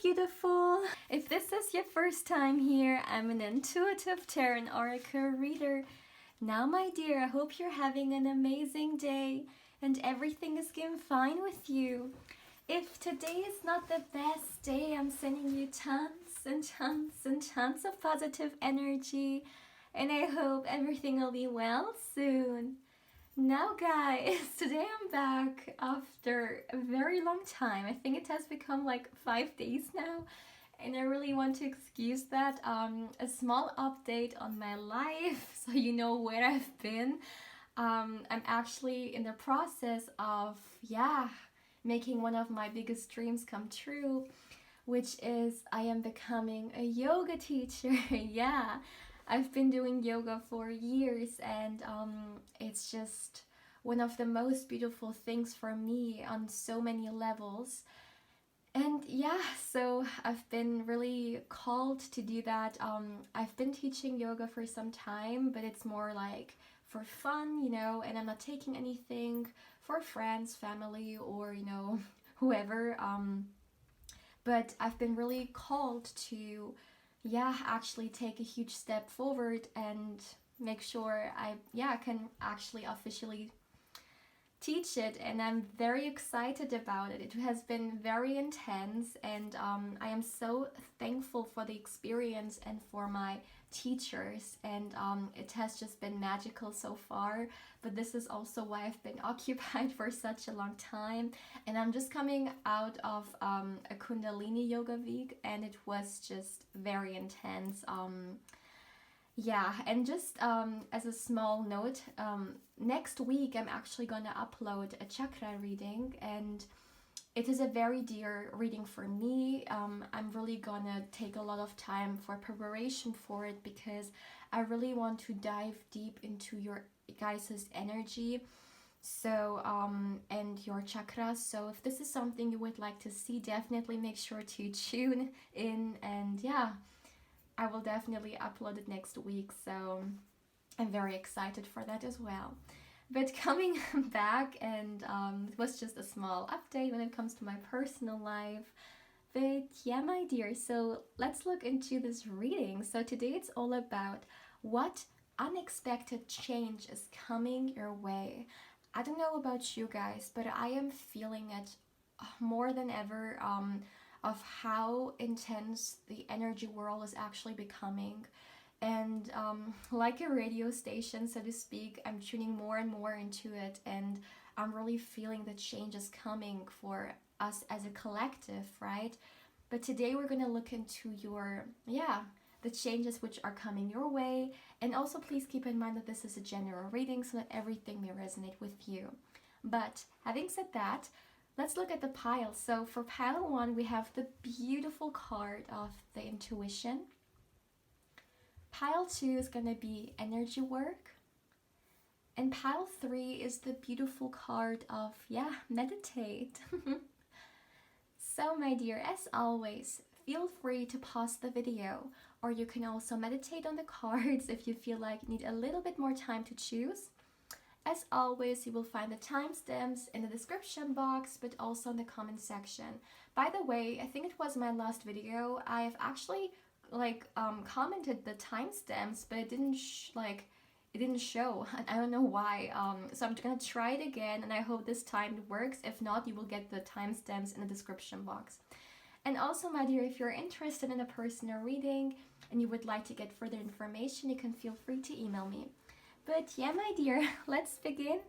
beautiful! If this is your first time here, I'm an intuitive tarot and oracle reader. Now, my dear, I hope you're having an amazing day and everything is going fine with you. If today is not the best day, I'm sending you tons and tons and tons of positive energy, and I hope everything will be well soon. Now guys, today I'm back after a very long time. I think it has become like 5 days now, and I really want to excuse that. A small update on my life so you know where I've been. I'm actually in the process of making one of my biggest dreams come true, which is I am becoming a yoga teacher. Yeah, I've been doing yoga for years, and it's just one of the most beautiful things for me on so many levels. And yeah, so I've been really called to do that. I've been teaching yoga for some time, but it's more like for fun, you know, and I'm not taking anything for friends, family, or, you know, whoever. But I've been really called to actually take a huge step forward and make sure I can actually officially teach it, and I'm very excited about it. It has been very intense, and I am so thankful for the experience and for my teachers, and it has just been magical so far. But this is also why I've been occupied for such a long time, and I'm just coming out of a Kundalini yoga week, and it was just very intense. And just as a small note, next week I'm actually gonna upload a chakra reading, and it is a very dear reading for me. I'm really gonna take a lot of time for preparation for it, because I really want to dive deep into your guys' energy, so and your chakras. So if this is something you would like to see, definitely make sure to tune in, and I will definitely upload it next week, so I'm very excited for that as well. But coming back, and it was just a small update when it comes to my personal life. But yeah, my dear, so let's look into this reading. So today it's all about what unexpected change is coming your way. I don't know about you guys, but I am feeling it more than ever, of how intense the energy world is actually becoming. And like a radio station, so to speak, I'm tuning more and more into it, and I'm really feeling the changes coming for us as a collective, right? But today we're going to look into the changes which are coming your way. And also please keep in mind that this is a general reading, so that everything may resonate with you. But having said that, let's look at the pile. So for pile 1, we have the beautiful card of the intuition. Pile 2 is going to be energy work. And pile 3 is the beautiful card of, meditate. So my dear, as always, feel free to pause the video, or you can also meditate on the cards if you feel like you need a little bit more time to choose. As always, you will find the timestamps in the description box, but also in the comment section. By the way, I think it was my last video, I've actually commented the timestamps, but it didn't show, and I don't know why. So I'm gonna try it again, and I hope this time it works. If not, you will get the timestamps in the description box. And also, my dear, if you're interested in a personal reading and you would like to get further information, you can feel free to email me. But yeah, my dear, let's begin.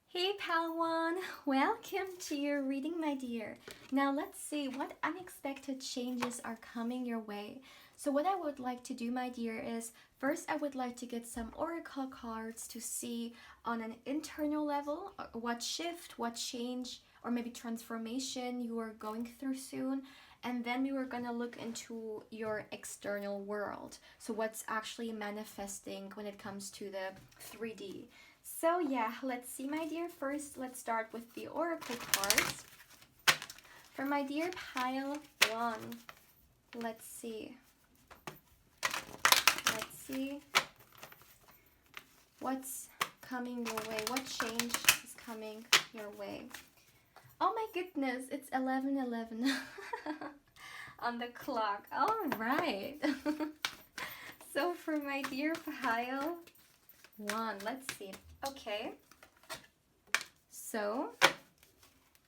Hey pal 1, welcome to your reading, my dear. Now let's see what unexpected changes are coming your way. So what I would like to do, my dear, is first I would like to get some oracle cards to see on an internal level what shift, what change, or maybe transformation you are going through soon. And then we were going to look into your external world. So what's actually manifesting when it comes to the 3D. So yeah, let's see, my dear. First, let's start with the oracle cards. For my dear pile 1, let's see. Let's see what's coming your way. What change is coming your way? Oh my goodness, it's 11:11 on the clock. All right. So for my dear pile 1, let's see. Okay. So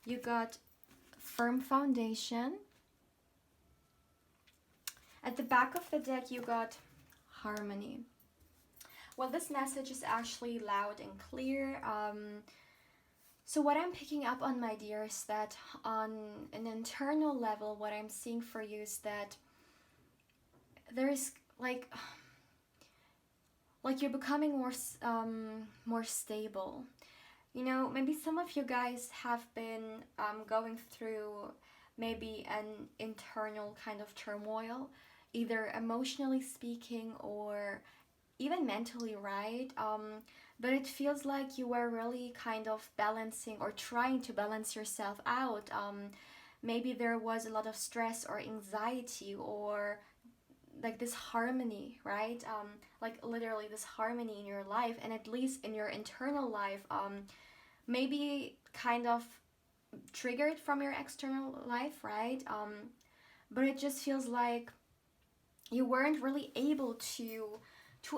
you got firm foundation. At the back of the deck, you got harmony. Well, this message is actually loud and clear. So what I'm picking up on, my dear, is that on an internal level, what I'm seeing for you is that there is like you're becoming more stable. You know, maybe some of you guys have been going through maybe an internal kind of turmoil, either emotionally speaking or even mentally, right? But it feels like you were really kind of balancing or trying to balance yourself out. Maybe there was a lot of stress or anxiety or like this harmony, right? Like literally this harmony in your life, and at least in your internal life, maybe kind of triggered from your external life, right? But it just feels like you weren't really able to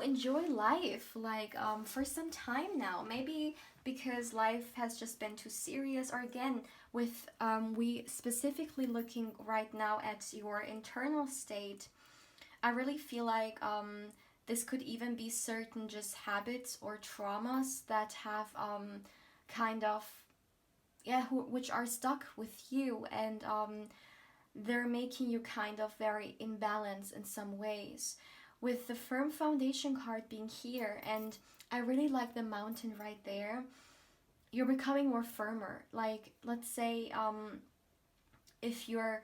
enjoy life like for some time now, maybe because life has just been too serious, or again with we specifically looking right now at your internal state. I really feel like this could even be certain just habits or traumas that have kind of which are stuck with you, and they're making you kind of very imbalanced in some ways. With the firm foundation card being here, and I really like the mountain right there, you're becoming more firmer. Like, let's say if you're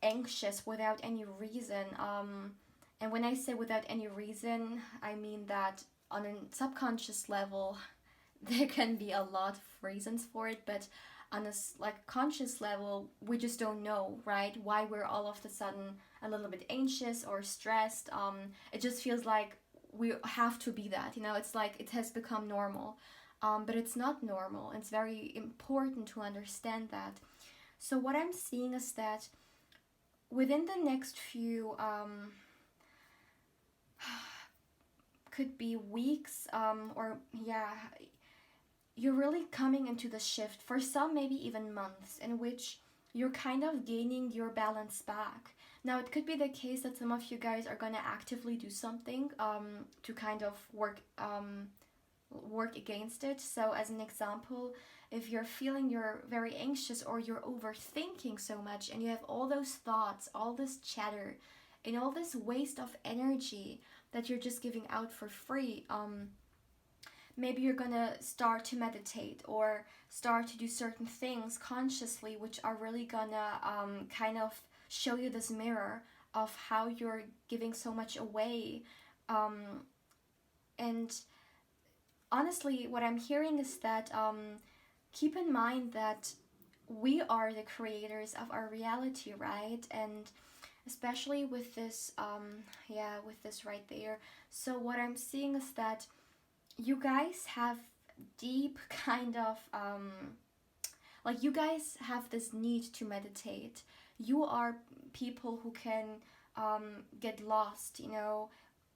anxious without any reason, and when I say without any reason, I mean that on a subconscious level there can be a lot of reasons for it, but on a like conscious level we just don't know, right, why we're all of a sudden a little bit anxious or stressed. It just feels like we have to be that, you know, it's like it has become normal, but it's not normal. It's very important to understand that. So what I'm seeing is that within the next few could be weeks, or yeah, you're really coming into the shift, for some maybe even months, in which you're kind of gaining your balance back. Now it could be the case that some of you guys are gonna actively do something to kind of work against it. So as an example, if you're feeling you're very anxious or you're overthinking so much and you have all those thoughts, all this chatter, and all this waste of energy that you're just giving out for free, maybe you're gonna start to meditate or start to do certain things consciously, which are really gonna kind of show you this mirror of how you're giving so much away. And honestly, what I'm hearing is that keep in mind that we are the creators of our reality, right? And especially with this, with this right there. So what I'm seeing is that you guys have deep kind of like you guys have this need to meditate. You are people who can get lost, you know,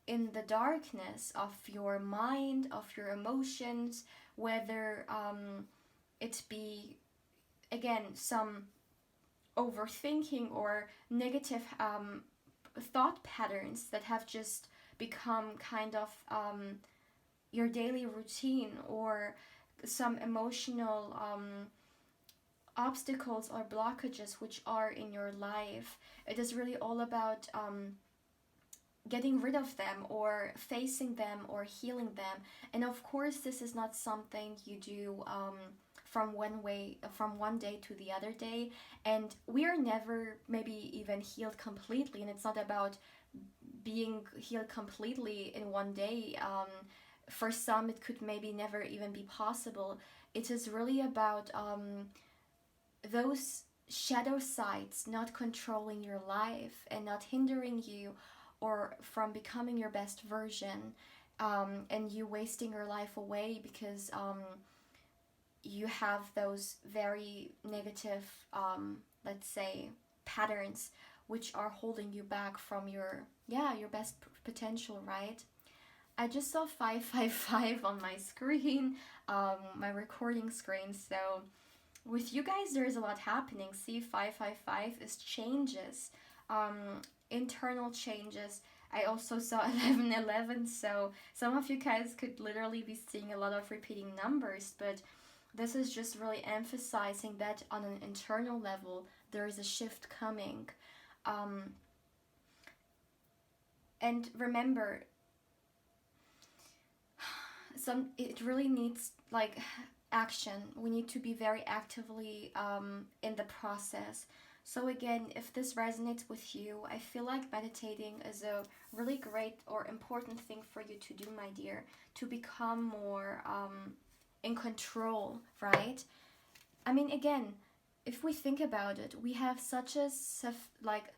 in the darkness of your mind, of your emotions, whether it be again some overthinking or negative thought patterns that have just become kind of your daily routine, or some emotional obstacles or blockages which are in your life. It is really all about getting rid of them or facing them or healing them. And of course this is not something you do from one day to the other day, and we are never maybe even healed completely, and it's not about being healed completely in one day. For some it could maybe never even be possible. It is really about those shadow sides not controlling your life and not hindering you or from becoming your best version, and you wasting your life away because you have those very negative, let's say, patterns which are holding you back from your best potential, right? I just saw 555 on my screen, my recording screen. So with you guys, there is a lot happening. See, 555 is changes, internal changes. I also saw 1111, so some of you guys could literally be seeing a lot of repeating numbers, but this is just really emphasizing that on an internal level, there is a shift coming. And remember, it really needs like action. We need to be very actively in the process. So again, if this resonates with you, I feel like meditating is a really great or important thing for you to do, my dear, to become more in control, right? I mean, again, if we think about it, we have such a suffocated,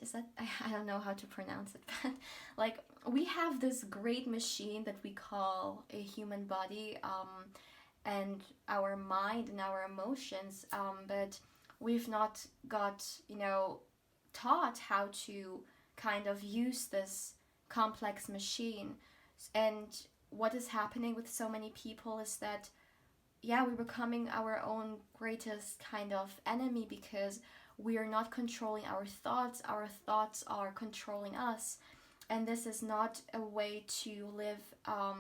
is that, I don't know how to pronounce it, but like we have this great machine that we call a human body, and our mind and our emotions, but we've not got, taught how to kind of use this complex machine. And what is happening with so many people is that, yeah, we're becoming our own greatest kind of enemy, because we are not controlling our thoughts are controlling us, and this is not a way to live a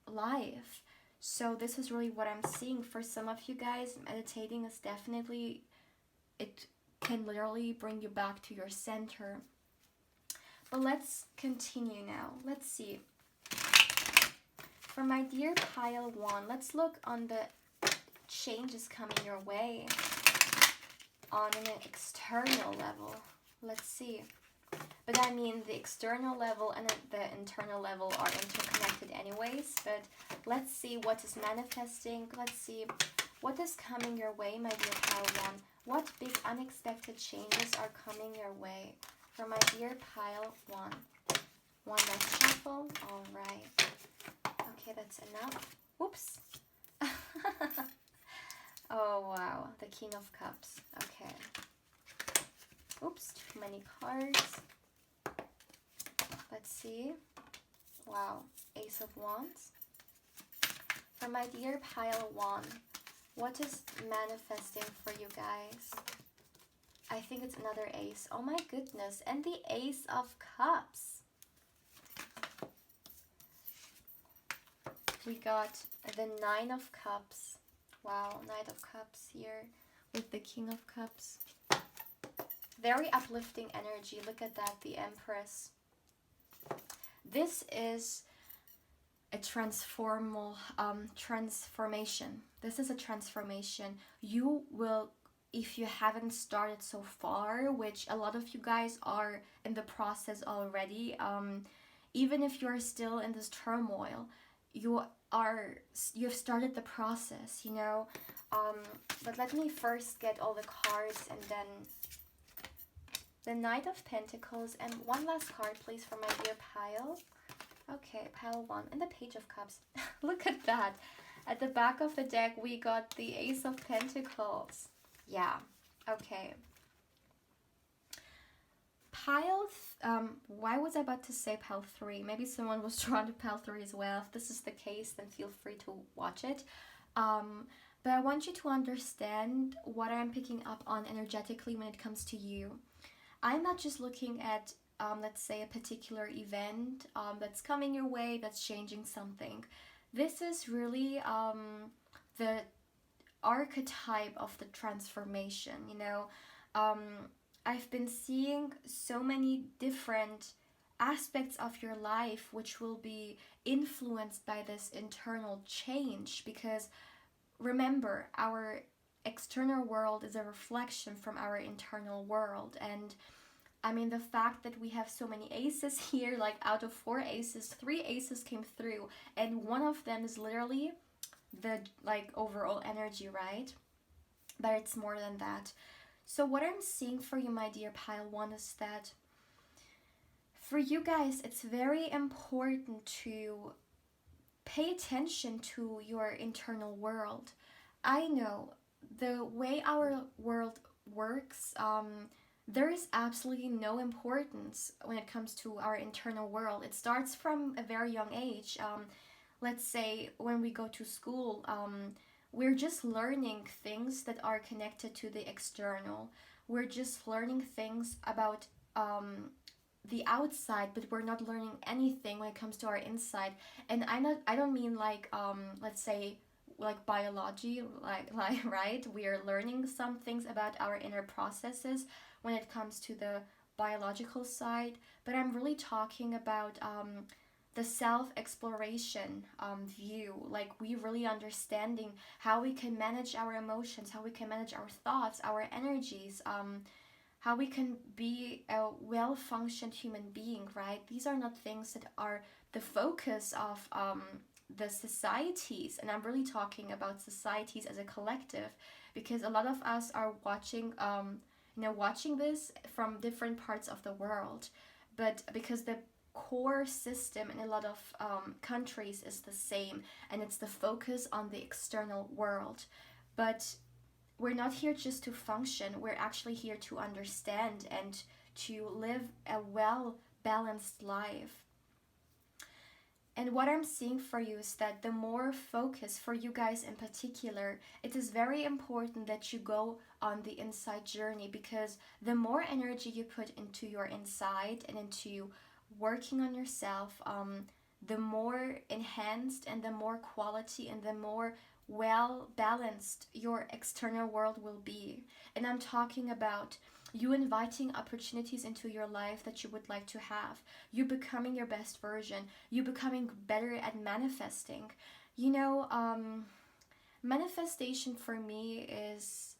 life. So this is really what I'm seeing for some of you guys. Meditating is definitely, it can literally bring you back to your center. But let's continue now. Let's see. For my dear pile 1, let's look on the changes coming your way on an external level. Let's see. But I mean, the external level and the internal level are interconnected anyways. But let's see what is manifesting. Let's see what is coming your way, my dear pile 1. What big unexpected changes are coming your way for my dear pile 1? One last shuffle. All right. Okay, that's enough. Oops. Oh, wow. The King of Cups. Okay. Oops, too many cards. Let's see. Wow. Ace of Wands. For my dear pile 1, what is manifesting for you guys? I think it's another ace. Oh my goodness. And the Ace of Cups. We got the Nine of Cups. Wow, Knight of Cups here with the King of Cups. Very uplifting energy. Look at that, the Empress. This is a transformation. This is a transformation. You will, if you haven't started so far, which a lot of you guys are in the process already, even if you're still in this turmoil, you've started the process, but let me first get all the cards, and then the Knight of Pentacles, and one last card please for my dear pile. Okay, pile 1, and the Page of Cups. Look at that. At the back of the deck we got the Ace of Pentacles. Yeah, okay. Why was I about to say pile 3? Maybe someone was drawn to pile 3 as well. If this is the case, then feel free to watch it. But I want you to understand what I'm picking up on energetically when it comes to you. I'm not just looking at, let's say, a particular event that's coming your way, that's changing something. This is really the archetype of the transformation, I've been seeing so many different aspects of your life which will be influenced by this internal change, because remember, our external world is a reflection from our internal world. And I mean, the fact that we have so many aces here, like out of 4 aces, 3 aces came through, and one of them is literally the overall energy, right? But it's more than that. So what I'm seeing for you, my dear pile 1, is that for you guys, it's very important to pay attention to your internal world. I know the way our world works, there is absolutely no importance when it comes to our internal world. It starts from a very young age. Let's say when we go to school, we're just learning things that are connected to the external. We're just learning things about the outside, but we're not learning anything when it comes to our inside. And I don't mean like let's say like biology, like right, we are learning some things about our inner processes when it comes to the biological side, but I'm really talking about the self exploration view, like we really understanding how we can manage our emotions, how we can manage our thoughts, our energies, how we can be a well functioned human being, right? These are not things that are the focus of the societies, and I'm really talking about societies as a collective, because a lot of us are watching watching this from different parts of the world, but because the core system in a lot of countries is the same, and it's the focus on the external world. But we're not here just to function, we're actually here to understand and to live a well balanced life. And what I'm seeing for you is that the more focus, for you guys in particular, it is very important that you go on the inside journey, because the more energy you put into your inside and into working on yourself, the more enhanced and the more quality and the more well balanced your external world will be. And I'm talking about you inviting opportunities into your life that you would like to have, you becoming your best version, you becoming better at manifesting. You know, manifestation for me is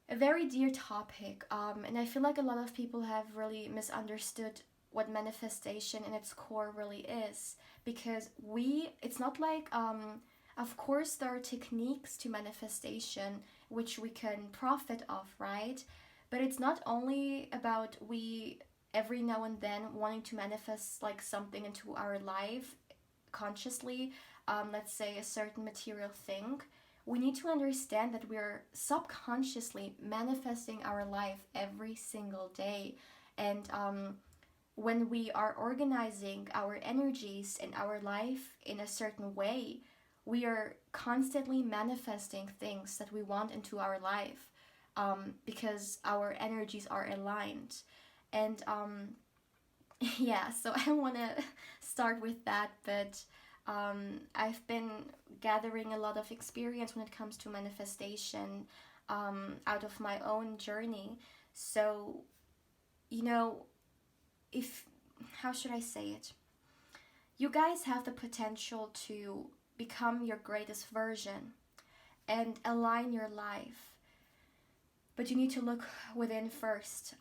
a very dear topic, and I feel like a lot of people have really misunderstood what manifestation in its core really is, because it's not like of course there are techniques to manifestation which we can profit of, right? But it's not only about we every now and then wanting to manifest like something into our life consciously, let's say a certain material thing. We need to understand that we're subconsciously manifesting our life every single day. And when we are organizing our energies and our life in a certain way, we are constantly manifesting things that we want into our life, because our energies are aligned. And yeah, so I want to start with that, but I've been gathering a lot of experience when it comes to manifestation out of my own journey. So, you know, if, how should I say it? You guys have the potential to become your greatest version and align your life. But you need to look within first.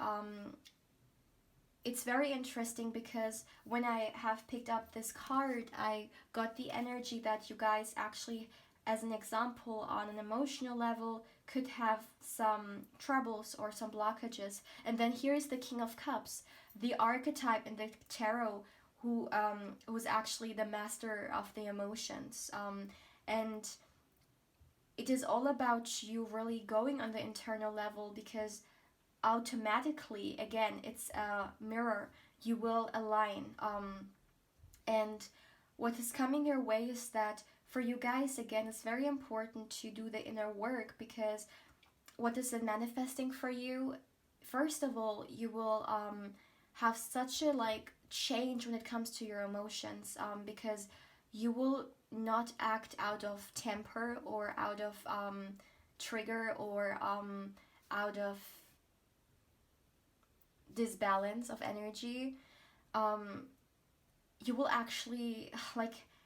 It's very interesting because when I have picked up this card, I got the energy that you guys actually, as an example, on an emotional level, could have some troubles or some blockages. And then here is the King of Cups, the archetype in the tarot, who's actually the master of the emotions. And it is all about you really going on the internal level, because automatically, again, it's a mirror, you will align. And what is coming your way is that for you guys, again, it's very important to do the inner work, because what is it manifesting for you? First of all, you will have such a change when it comes to your emotions, because you will not act out of temper or out of trigger or out of disbalance of energy. You will actually,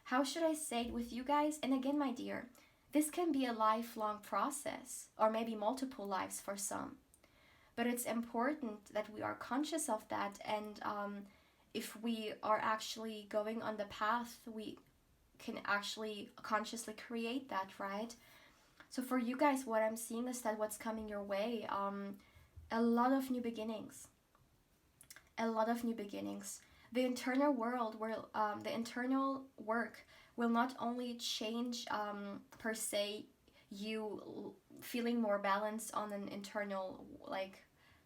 how should I say it with you guys? And again, my dear, this can be a lifelong process, or maybe multiple lives for some. But it's important that we are conscious of that, and if we are actually going on the path, we can actually consciously create that, right? So for you guys, what I'm seeing is that what's coming your way, a lot of new beginnings. A lot of new beginnings. The internal world will, the internal work will not only change, per se, you feeling more balanced on an internal like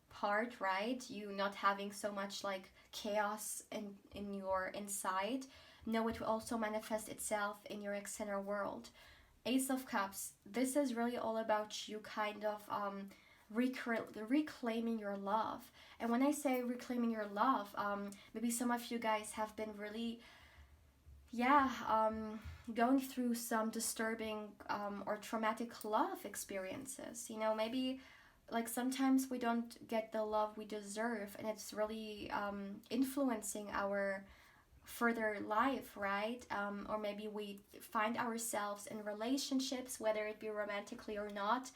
part, right? You not having so much like chaos in your inside. No, it will also manifest itself in your external world. Ace of Cups, this is really all about you kind of reclaiming your love. And when I say reclaiming your love, maybe some of you guys have been really, yeah, going through some disturbing or traumatic love experiences. You know, maybe like sometimes we don't get the love we deserve, and it's really influencing our further life, right? Or maybe we find ourselves in relationships, whether it be romantically or not,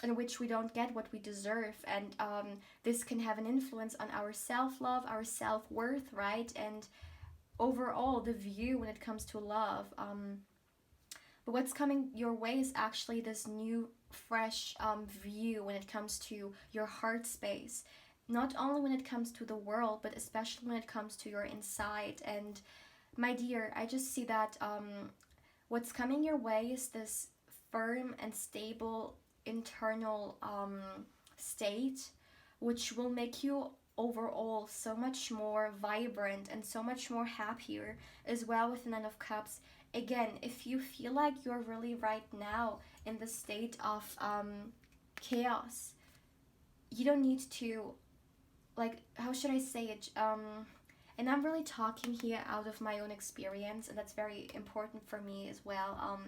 in which we don't get what we deserve, and this can have an influence on our self-love, our self-worth, right? And overall the view when it comes to love. But what's coming your way is actually this new fresh view when it comes to your heart space, not only when it comes to the world, but especially when it comes to your inside. And my dear, I just see that what's coming your way is this firm and stable internal state, which will make you overall so much more vibrant and so much more happier as well with the Nine of Cups. Again, if you feel like you're really right now in the state of chaos, you don't need to, like, how should I say it? And I'm really talking here out of my own experience, and that's very important for me as well.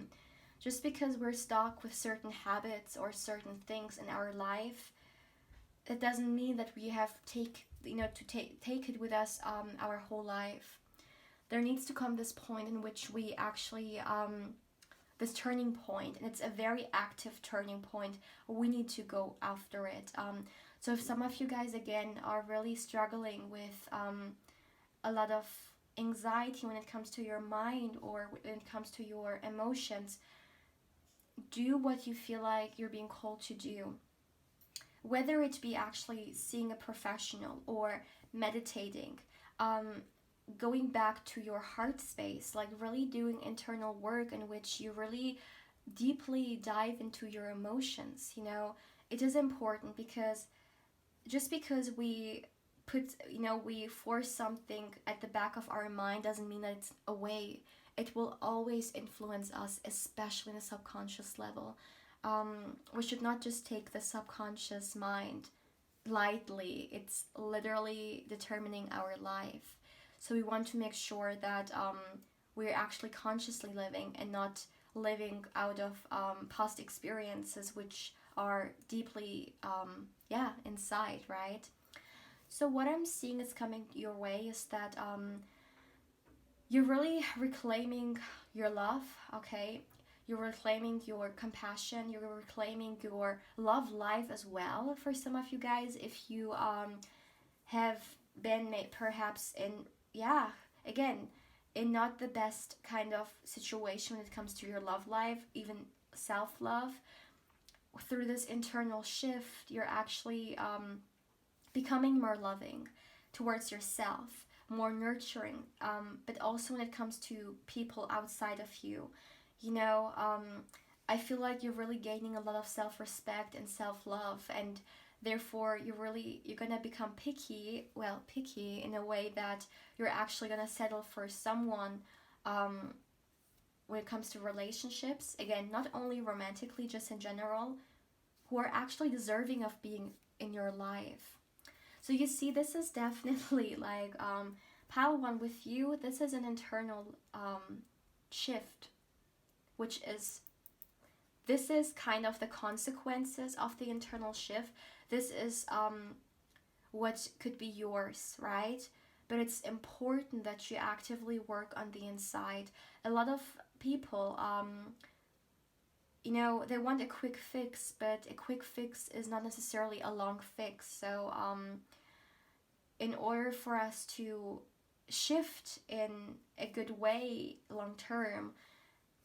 Just because we're stuck with certain habits or certain things in our life, it doesn't mean that we have to take it with us our whole life. There needs to come this point in which we actually this turning point, and it's a very active turning point. We need to go after it. So if some of you guys again are really struggling with a lot of anxiety when it comes to your mind or when it comes to your emotions, do what you feel like you're being called to do. Whether it be actually seeing a professional or meditating, going back to your heart space, like really doing internal work in which you really deeply dive into your emotions. It is important, because just because we force something at the back of our mind doesn't mean that it's away. It will always influence us, especially in the subconscious level. We should not just take the subconscious mind lightly. It's literally determining our life. So we want to make sure that we're actually consciously living and not living out of past experiences, which are deeply, inside, right? So what I'm seeing is coming your way is that you're really reclaiming your love, okay? You're reclaiming your compassion, you're reclaiming your love life as well. For some of you guys, if you have been perhaps again, in not the best kind of situation when it comes to your love life, even self-love, through this internal shift, you're actually becoming more loving towards yourself, more nurturing, but also when it comes to people outside of you. I feel like you're really gaining a lot of self-respect and self-love, and therefore you're gonna become picky in a way that you're actually gonna settle for someone when it comes to relationships, again, not only romantically, just in general, who are actually deserving of being in your life. So you see, this is definitely like pile one with you. This is an internal shift, which is, this is kind of the consequences of the internal shift. This is what could be yours, right? But it's important that you actively work on the inside. A lot of people, they want a quick fix, but a quick fix is not necessarily a long fix. So in order for us to shift in a good way long term,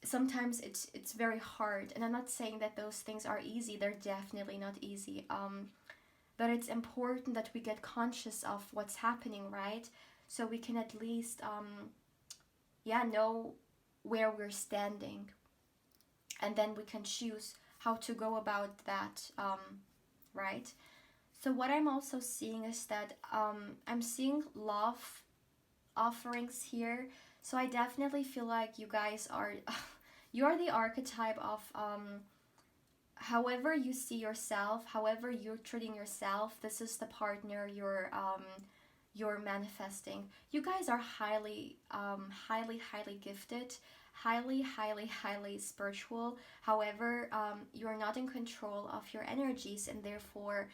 sometimes it's very hard. And I'm not saying that those things are easy. They're definitely not easy. But it's important that we get conscious of what's happening, right? so we can at least know where we're standing, and then we can choose how to go about that, right? So what I'm also seeing is that I'm seeing love offerings here. So I definitely feel like you guys are you're the archetype of however you see yourself, however you're treating yourself, this is the partner you're manifesting. You guys are highly gifted, highly spiritual. However, you're not in control of your energies, and therefore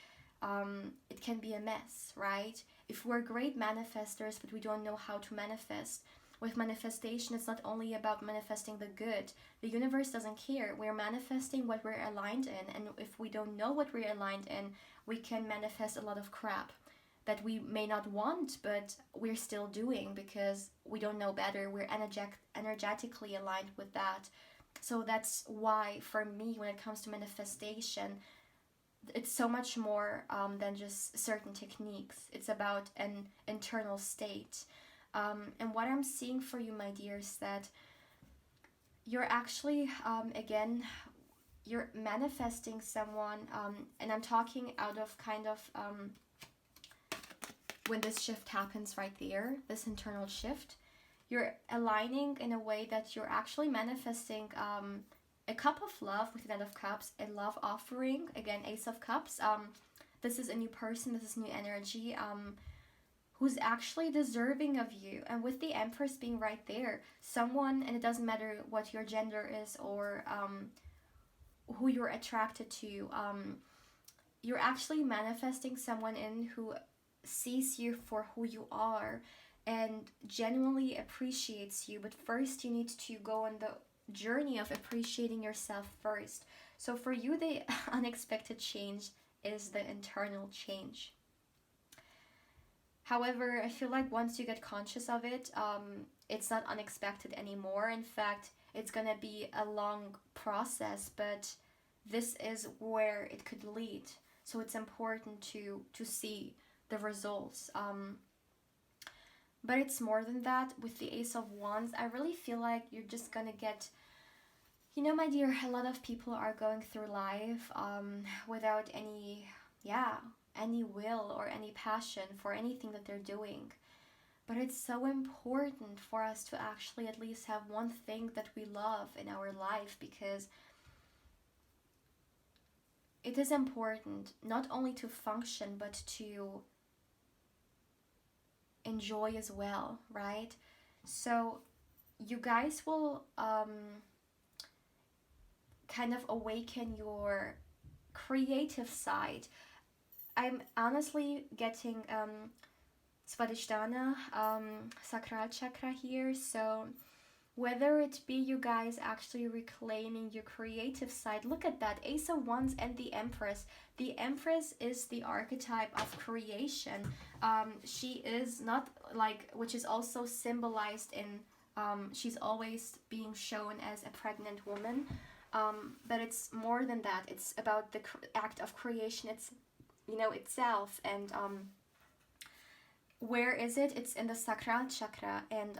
it can be a mess, right? If we're great manifestors but we don't know how to manifest, with manifestation, it's not only about manifesting the good. The universe doesn't care. We're manifesting what we're aligned in, and if we don't know what we're aligned in, we can manifest a lot of crap that we may not want, but we're still doing because we don't know better. We're energetically aligned with that. So that's why, for me, when it comes to manifestation, it's so much more than just certain techniques. It's about an internal state. And what I'm seeing for you, my dear, is that you're actually, again, you're manifesting someone, and I'm talking out of kind of when this shift happens right there, this internal shift, you're aligning in a way that you're actually manifesting a cup of love with the Knight of Cups, a love offering, again, Ace of Cups. This is a new person, this is new energy, who's actually deserving of you. And with the Empress being right there, someone, and it doesn't matter what your gender is or who you're attracted to, you're actually manifesting someone in who sees you for who you are and genuinely appreciates you. But first you need to go on the journey of appreciating yourself first. So for you, the unexpected change is the internal change. However, I feel like once you get conscious of it, it's not unexpected anymore. In fact, it's gonna be a long process, but this is where it could lead. So it's important to see the results. But it's more than that. With the Ace of Wands, I really feel like you're just gonna get, you know, my dear, a lot of people are going through life without any will or any passion for anything that they're doing. But it's so important for us to actually at least have one thing that we love in our life, because it is important not only to function but to enjoy as well, right? So you guys will kind of awaken your creative side. I'm honestly getting Svadhisthana, Sacral Chakra here, so whether it be you guys actually reclaiming your creative side, look at that, Ace of Wands and the Empress. The Empress is the archetype of creation. She is not like, which is also symbolized in, she's always being shown as a pregnant woman, but it's more than that. It's about the act of creation. It's, you know, itself. And where is it? It's in the Sacral Chakra, and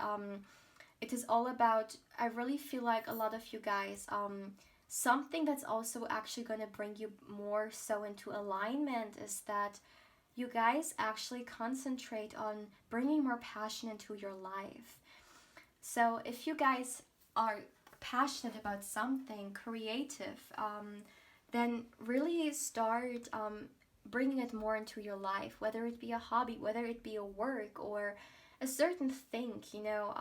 it is all about, I really feel like a lot of you guys, something that's also actually going to bring you more so into alignment is that you guys actually concentrate on bringing more passion into your life. So if you guys are passionate about something creative, then really start bringing it more into your life, whether it be a hobby, whether it be a work or a certain thing, you know.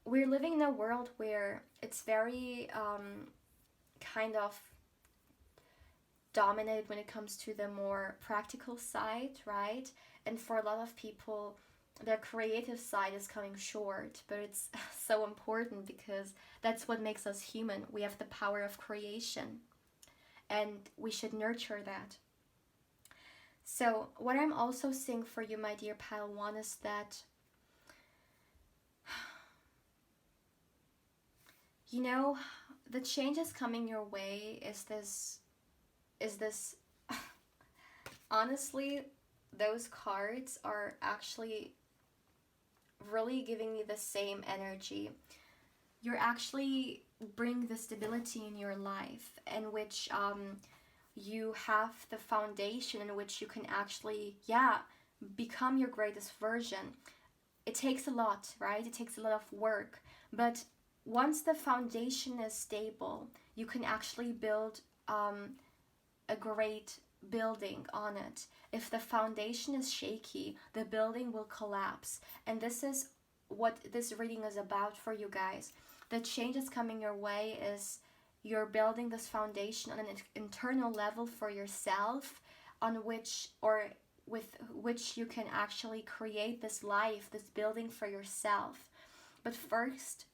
We're living in a world where it's very kind of dominated when it comes to the more practical side, right? And for a lot of people, their creative side is coming short, but it's so important because that's what makes us human. We have the power of creation, and we should nurture that. So what I'm also seeing for you, my dear Pile 1, is that, you know, the changes coming your way is this honestly, those cards are actually really giving me the same energy. You're actually bring the stability in your life, in which you have the foundation in which you can actually, yeah, become your greatest version. It takes a lot, right? It takes a lot of work, but once the foundation is stable, you can actually build a great building on it. If the foundation is shaky, the building will collapse. And this is what this reading is about for you guys. The changes coming your way is you're building this foundation on an internal level for yourself, on which, or with which you can actually create this life, this building for yourself. But first,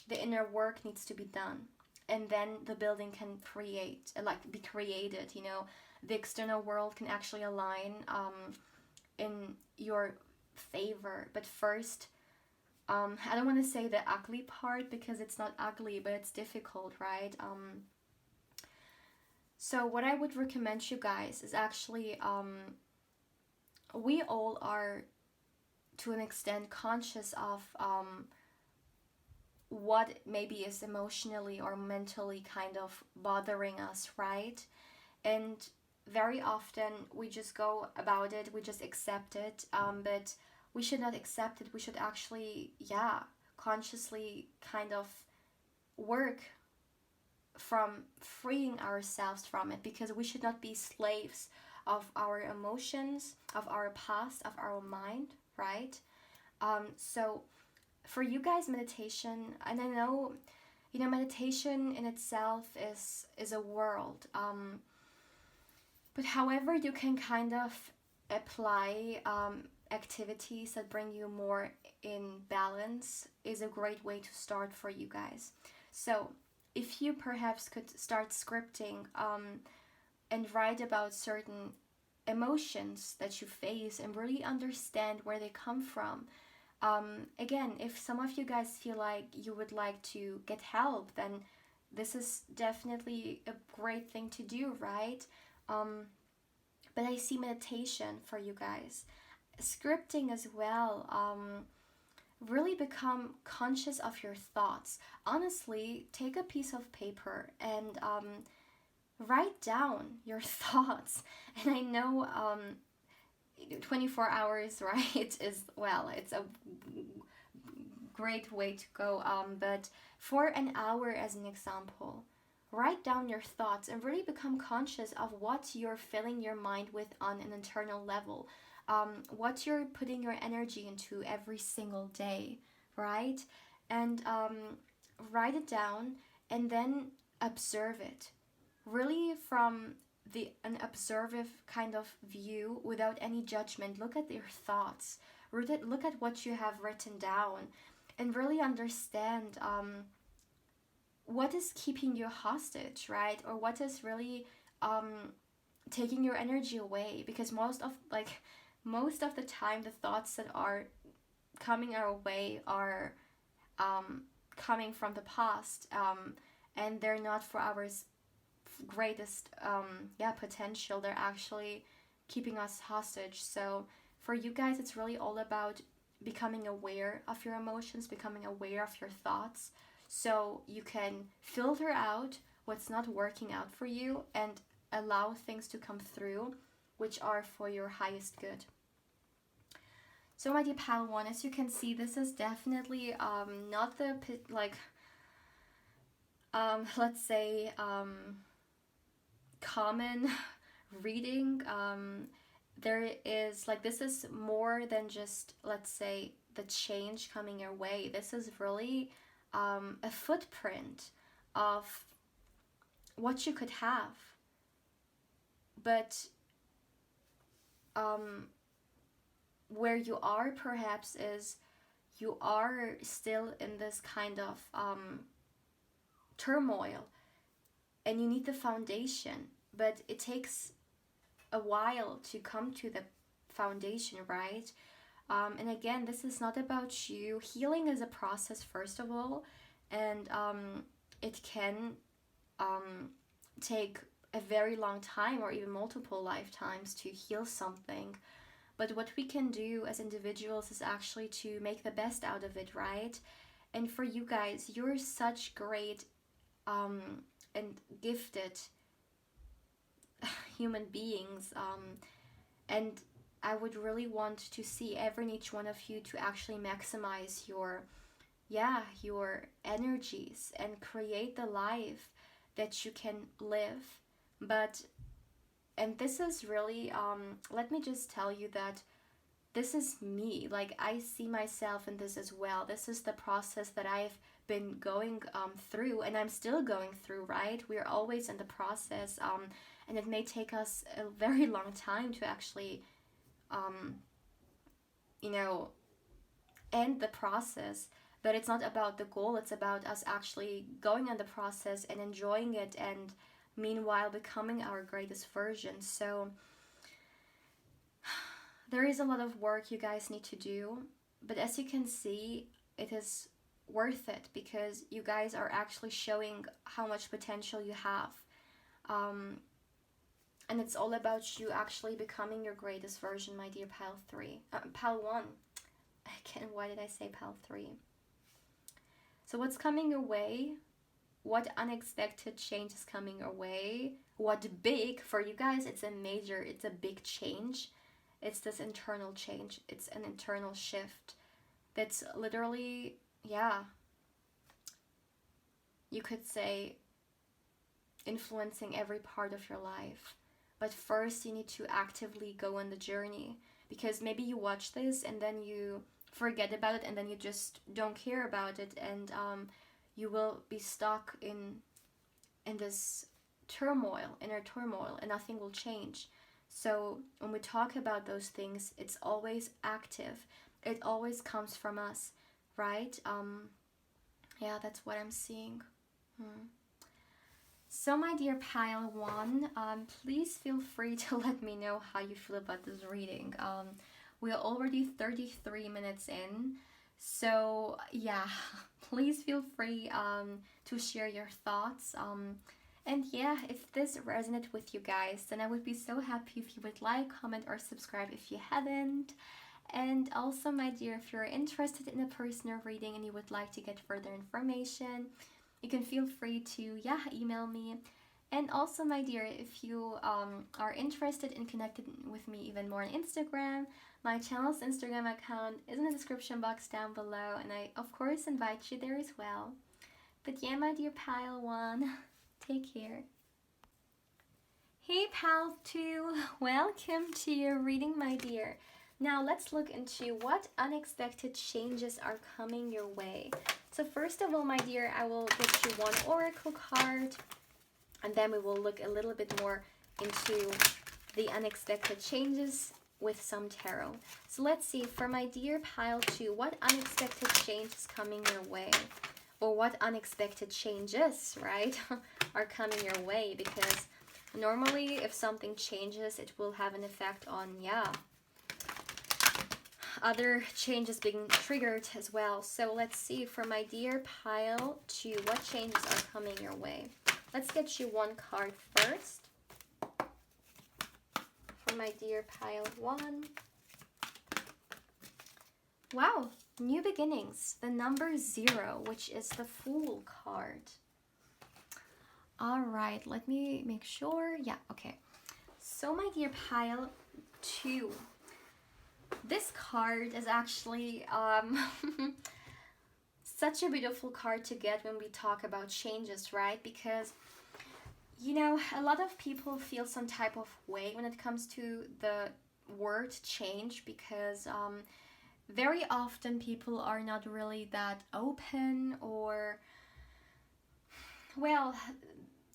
the inner work needs to be done, and then the building can be created. The external world can actually align in your favor. But first, I don't want to say the ugly part, because it's not ugly, but it's difficult, right? So what I would recommend you guys is actually, we all are to an extent conscious of what maybe is emotionally or mentally kind of bothering us, right? And very often we just go about it, we just accept it, but we should not accept it. We should actually, yeah, consciously kind of work from freeing ourselves from it, because we should not be slaves of our emotions, of our past, of our mind, right? So for you guys, meditation, and I know, meditation in itself is a world, but however you can kind of apply activities that bring you more in balance is a great way to start for you guys. So if you perhaps could start scripting and write about certain emotions that you face and really understand where they come from. Again, if some of you guys feel like you would like to get help, then this is definitely a great thing to do, right? But I see meditation for you guys. Scripting as well. Really become conscious of your thoughts. Honestly, take a piece of paper and write down your thoughts. And I know 24 hours, right, it's a great way to go. But for an hour, as an example, write down your thoughts and really become conscious of what you're filling your mind with on an internal level. What you're putting your energy into every single day, right? And write it down and then observe it. Really from an observative kind of view, without any judgment. Look at your thoughts. Look at what you have written down, and really understand what is keeping you hostage, right? Or what is really taking your energy away. Because most of the time, the thoughts that are coming our way are coming from the past, and they're not for our greatest potential. They're actually keeping us hostage. So for you guys, it's really all about becoming aware of your emotions, becoming aware of your thoughts, so you can filter out what's not working out for you and allow things to come through which are for your highest good. So my dear Padawan, as you can see, this is definitely not the let's say common reading. There is this is more than just, let's say, the change coming your way. This is really a footprint of what you could have, but where you are perhaps is you are still in this kind of turmoil, and you need the foundation, but it takes a while to come to the foundation, right? And again, this is not about you. Healing is a process, first of all, and it can take a very long time or even multiple lifetimes to heal something. But what we can do as individuals is actually to make the best out of it, right? And for you guys, you're such great and gifted human beings, and I would really want to see every and each one of you to actually maximize your energies and create the life that you can live. But and this is really let me just tell you that this is me. Like, I see myself in this as well. This is the process that I've been going through, and I'm still going through, right? We're always in the process, and it may take us a very long time to actually you know, end the process. But it's not about the goal, it's about us actually going on the process and enjoying it, and meanwhile becoming our greatest version. So there is a lot of work you guys need to do, but as you can see, it is worth it, because you guys are actually showing how much potential you have. And it's all about you actually becoming your greatest version, my dear Pile 3. Pile 1. Again, why did I say Pile 3? So what's coming your way? What unexpected change is coming your way? What big, for you guys, it's a big change. It's this internal change. It's an internal shift that's literally, you could say, influencing every part of your life. But first, you need to actively go on the journey, because maybe you watch this and then you forget about it, and then you just don't care about it, and you will be stuck in this inner turmoil, and nothing will change. So when we talk about those things, it's always active. It always comes from us, right? That's what I'm seeing. So my dear Pile 1, please feel free to let me know how you feel about this reading. We are already 33 minutes in, so please feel free to share your thoughts. And if this resonated with you guys, then I would be so happy if you would like, comment, or subscribe if you haven't. And also, my dear, if you're interested in a personal reading and you would like to get further information, you can feel free to email me. And also, my dear, if you are interested in connecting with me even more on Instagram, my channel's Instagram account is in the description box down below, and I of course invite you there as well. But my dear Pile 1, take care. Hey Pile 2, welcome to your reading, my dear. Now let's look into what unexpected changes are coming your way. So first of all, my dear, I will get you one oracle card, and then we will look a little bit more into the unexpected changes with some tarot. So let's see, for my dear Pile 2, what unexpected change is coming your way? Or what unexpected changes, right, are coming your way? Because normally if something changes, it will have an effect on, other changes being triggered as well. So let's see, for my dear Pile 2, what changes are coming your way? Let's get you one card first. For my dear Pile 1. Wow, new beginnings. The number 0, which is the Fool card. All right, let me make sure. Okay. So my dear Pile 2. This card is actually such a beautiful card to get when we talk about changes, right? Because, a lot of people feel some type of way when it comes to the word change, because very often people are not really that open or,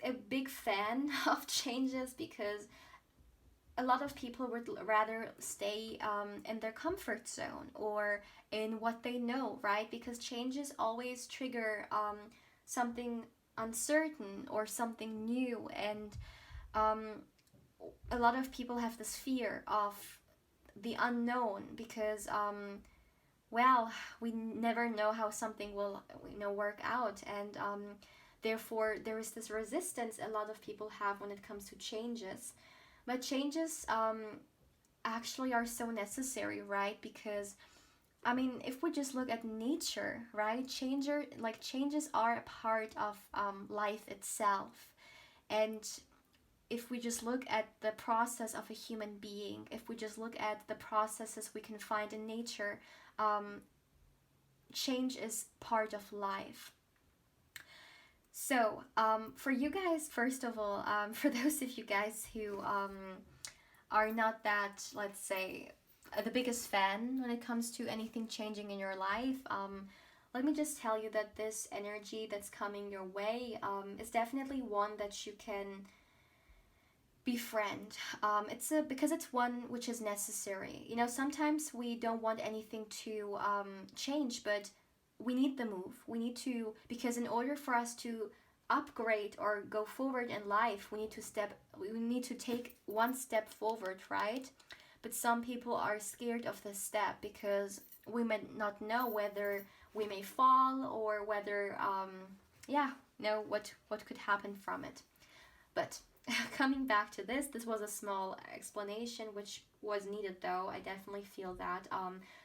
a big fan of changes, because a lot of people would rather stay in their comfort zone or in what they know, right? Because changes always trigger something uncertain or something new, and a lot of people have this fear of the unknown, because we never know how something will work out, and therefore there is this resistance a lot of people have when it comes to changes. But changes, actually are so necessary, right? Because I mean, if we just look at nature, right? Changes are a part of life itself. And if we just look at the process of a human being, if we just look at the processes we can find in nature, um, change is part of life. So, for you guys, first of all, for those of you guys who are not that, let's say, the biggest fan when it comes to anything changing in your life, let me just tell you that this energy that's coming your way is definitely one that you can befriend. Because it's one which is necessary. You know, sometimes we don't want anything to change, but we need the move. We need to, because in order for us to upgrade or go forward in life, we need to take one step forward, right? But some people are scared of this step because we may not know whether we may fall or whether what could happen from it. But coming back to this was a small explanation which was needed, though. I definitely feel that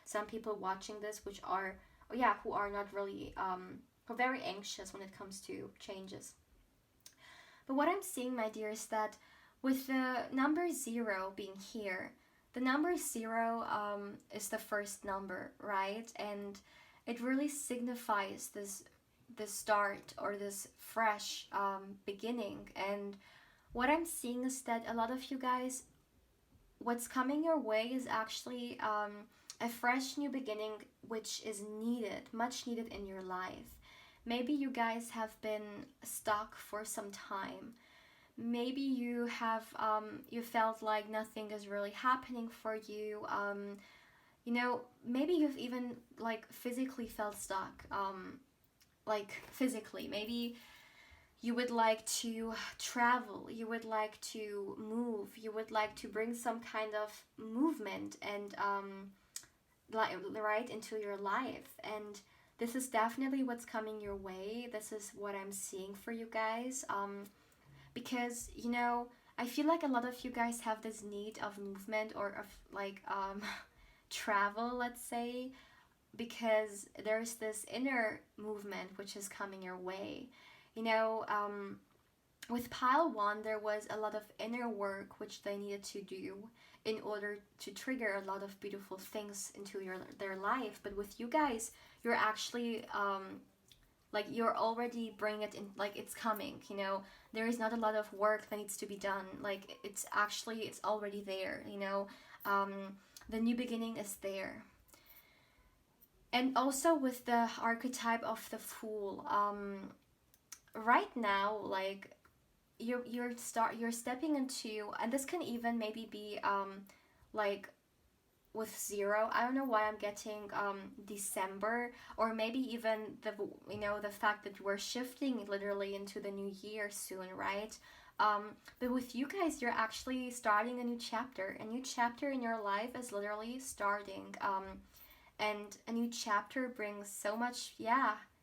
some people watching this who are not really who are very anxious when it comes to changes. But what I'm seeing, my dear, is that with the number 0 being here, the number 0 is the first number, right? And it really signifies this start or this fresh beginning. And what I'm seeing is that a lot of you guys, what's coming your way is actually a fresh new beginning, which is needed, much needed in your life. Maybe you guys have been stuck for some time. Maybe you have you felt like nothing is really happening for you. You know, maybe you've even like physically felt stuck. Like physically, maybe you would like to travel, you would like to move, you would like to bring some kind of movement and right into your life. And this is definitely what's coming your way. This is what I'm seeing for you guys. Because, you know, I feel like a lot of you guys have this need of movement or of like travel, let's say, because there's this inner movement which is coming your way. You know, with pile 1, there was a lot of inner work which they needed to do in order to trigger a lot of beautiful things into their life. But with you guys, you're actually like you're already bringing it in, like it's coming, you know. There is not a lot of work that needs to be done. Like it's already there, you know. The new beginning is there. And also with the archetype of the Fool, right now, like you're stepping into, and this can even maybe be like with 0. I don't know why I'm getting December, or maybe even the fact that we're shifting literally into the new year soon, right? But with you guys, you're actually starting a new chapter. A new chapter in your life is literally starting. And a new chapter brings so much,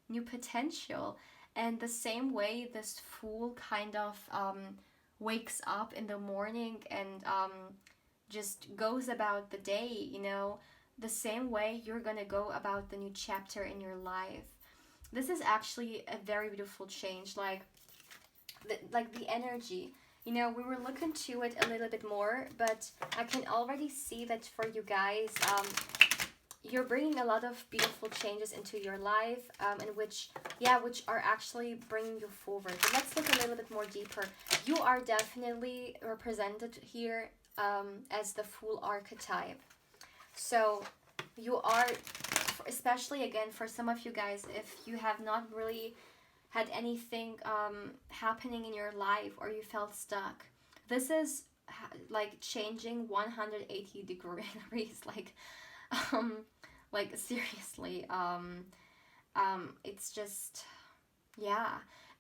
new potential. And the same way this Fool kind of wakes up in the morning and just goes about the day, you know, the same way you're gonna go about the new chapter in your life. This is actually a very beautiful change, like the energy. You know, we were looking to it a little bit more, but I can already see that for you guys, you're bringing a lot of beautiful changes into your life, and which are actually bringing you forward. But let's look a little bit more deeper. You are definitely represented here as the Fool archetype. So you are, especially again for some of you guys, if you have not really had anything happening in your life or you felt stuck, this is like changing 180 degrees, like seriously. It's just,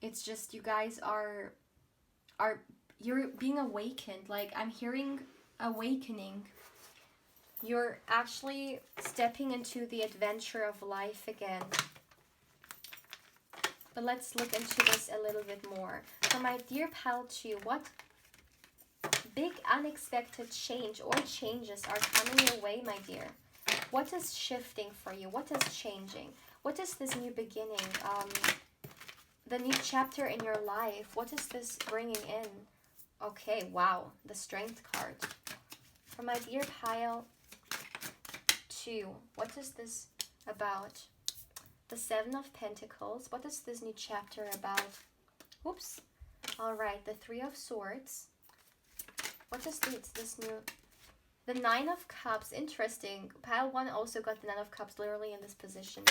it's just you guys are you're being awakened. Like I'm hearing awakening. You're actually stepping into the adventure of life again. But let's look into this a little bit more. So my dear pal 2, what big unexpected change or changes are coming your way, my dear. What is shifting for you? What is changing? What is this new beginning? The new chapter in your life. What is this bringing in? Okay, wow. The Strength card. For my dear pile 2, what is this about? The 7 of Pentacles. What is this new chapter about? Oops. All right, the 3 of Swords. What is this new? The 9 of Cups. Interesting. Pile 1 also got the 9 of Cups literally in this position.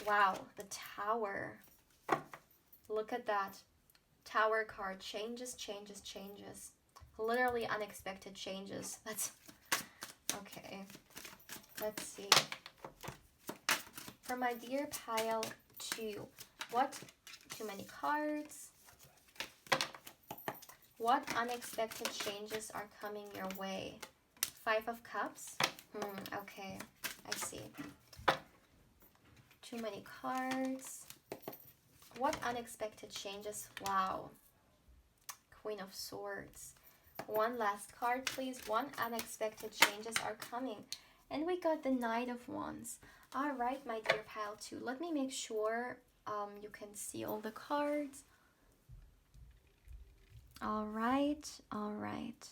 Wow, the Tower. Look at that. Tower card. Changes, changes, changes. Literally unexpected changes. That's okay. Let's see. For my dear pile 2, what? Too many cards. What unexpected changes are coming your way? 5 of Cups. Okay, I see. Too many cards. What unexpected changes? Wow. Queen of Swords. One last card, please. One unexpected changes are coming. And we got the Knight of Wands. All right, my dear pile 2. Let me make sure you can see all the cards. All right, all right.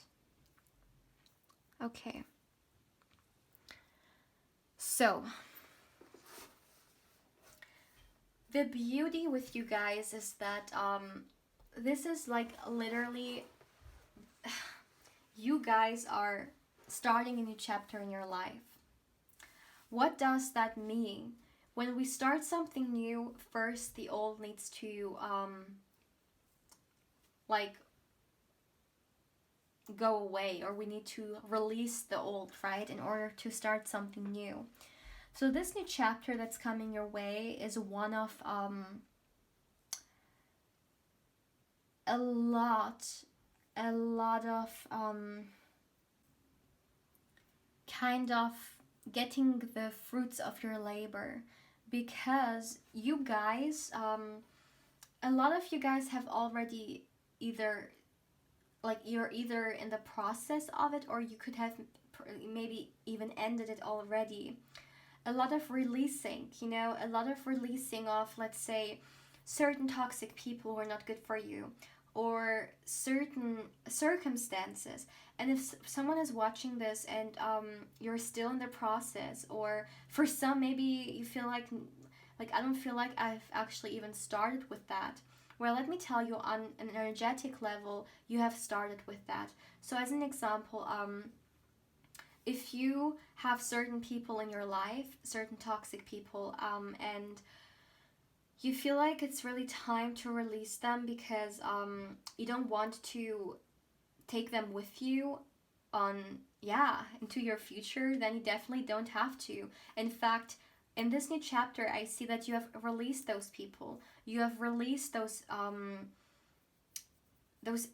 Okay. So, the beauty with you guys is that this is like literally you guys are starting a new chapter in your life. What does that mean? When we start something new, first the old needs to like go away, or we need to release the old, right, in order to start something new. So this new chapter that's coming your way is one of a lot of kind of getting the fruits of your labor, because you guys a lot of you guys have already either like you're either in the process of it, or you could have maybe even ended it already. A lot of releasing, you know, a lot of releasing of, let's say, certain toxic people who are not good for you, or certain circumstances. And if someone is watching this and you're still in the process, or for some maybe you feel like I don't feel like I've actually even started with that. Well, let me tell you, on an energetic level, you have started with that. So as an example, if you have certain people in your life, certain toxic people, and you feel like it's really time to release them because you don't want to take them with you into your future, then you definitely don't have to. In fact, in this new chapter, I see that you have released those people. You have released those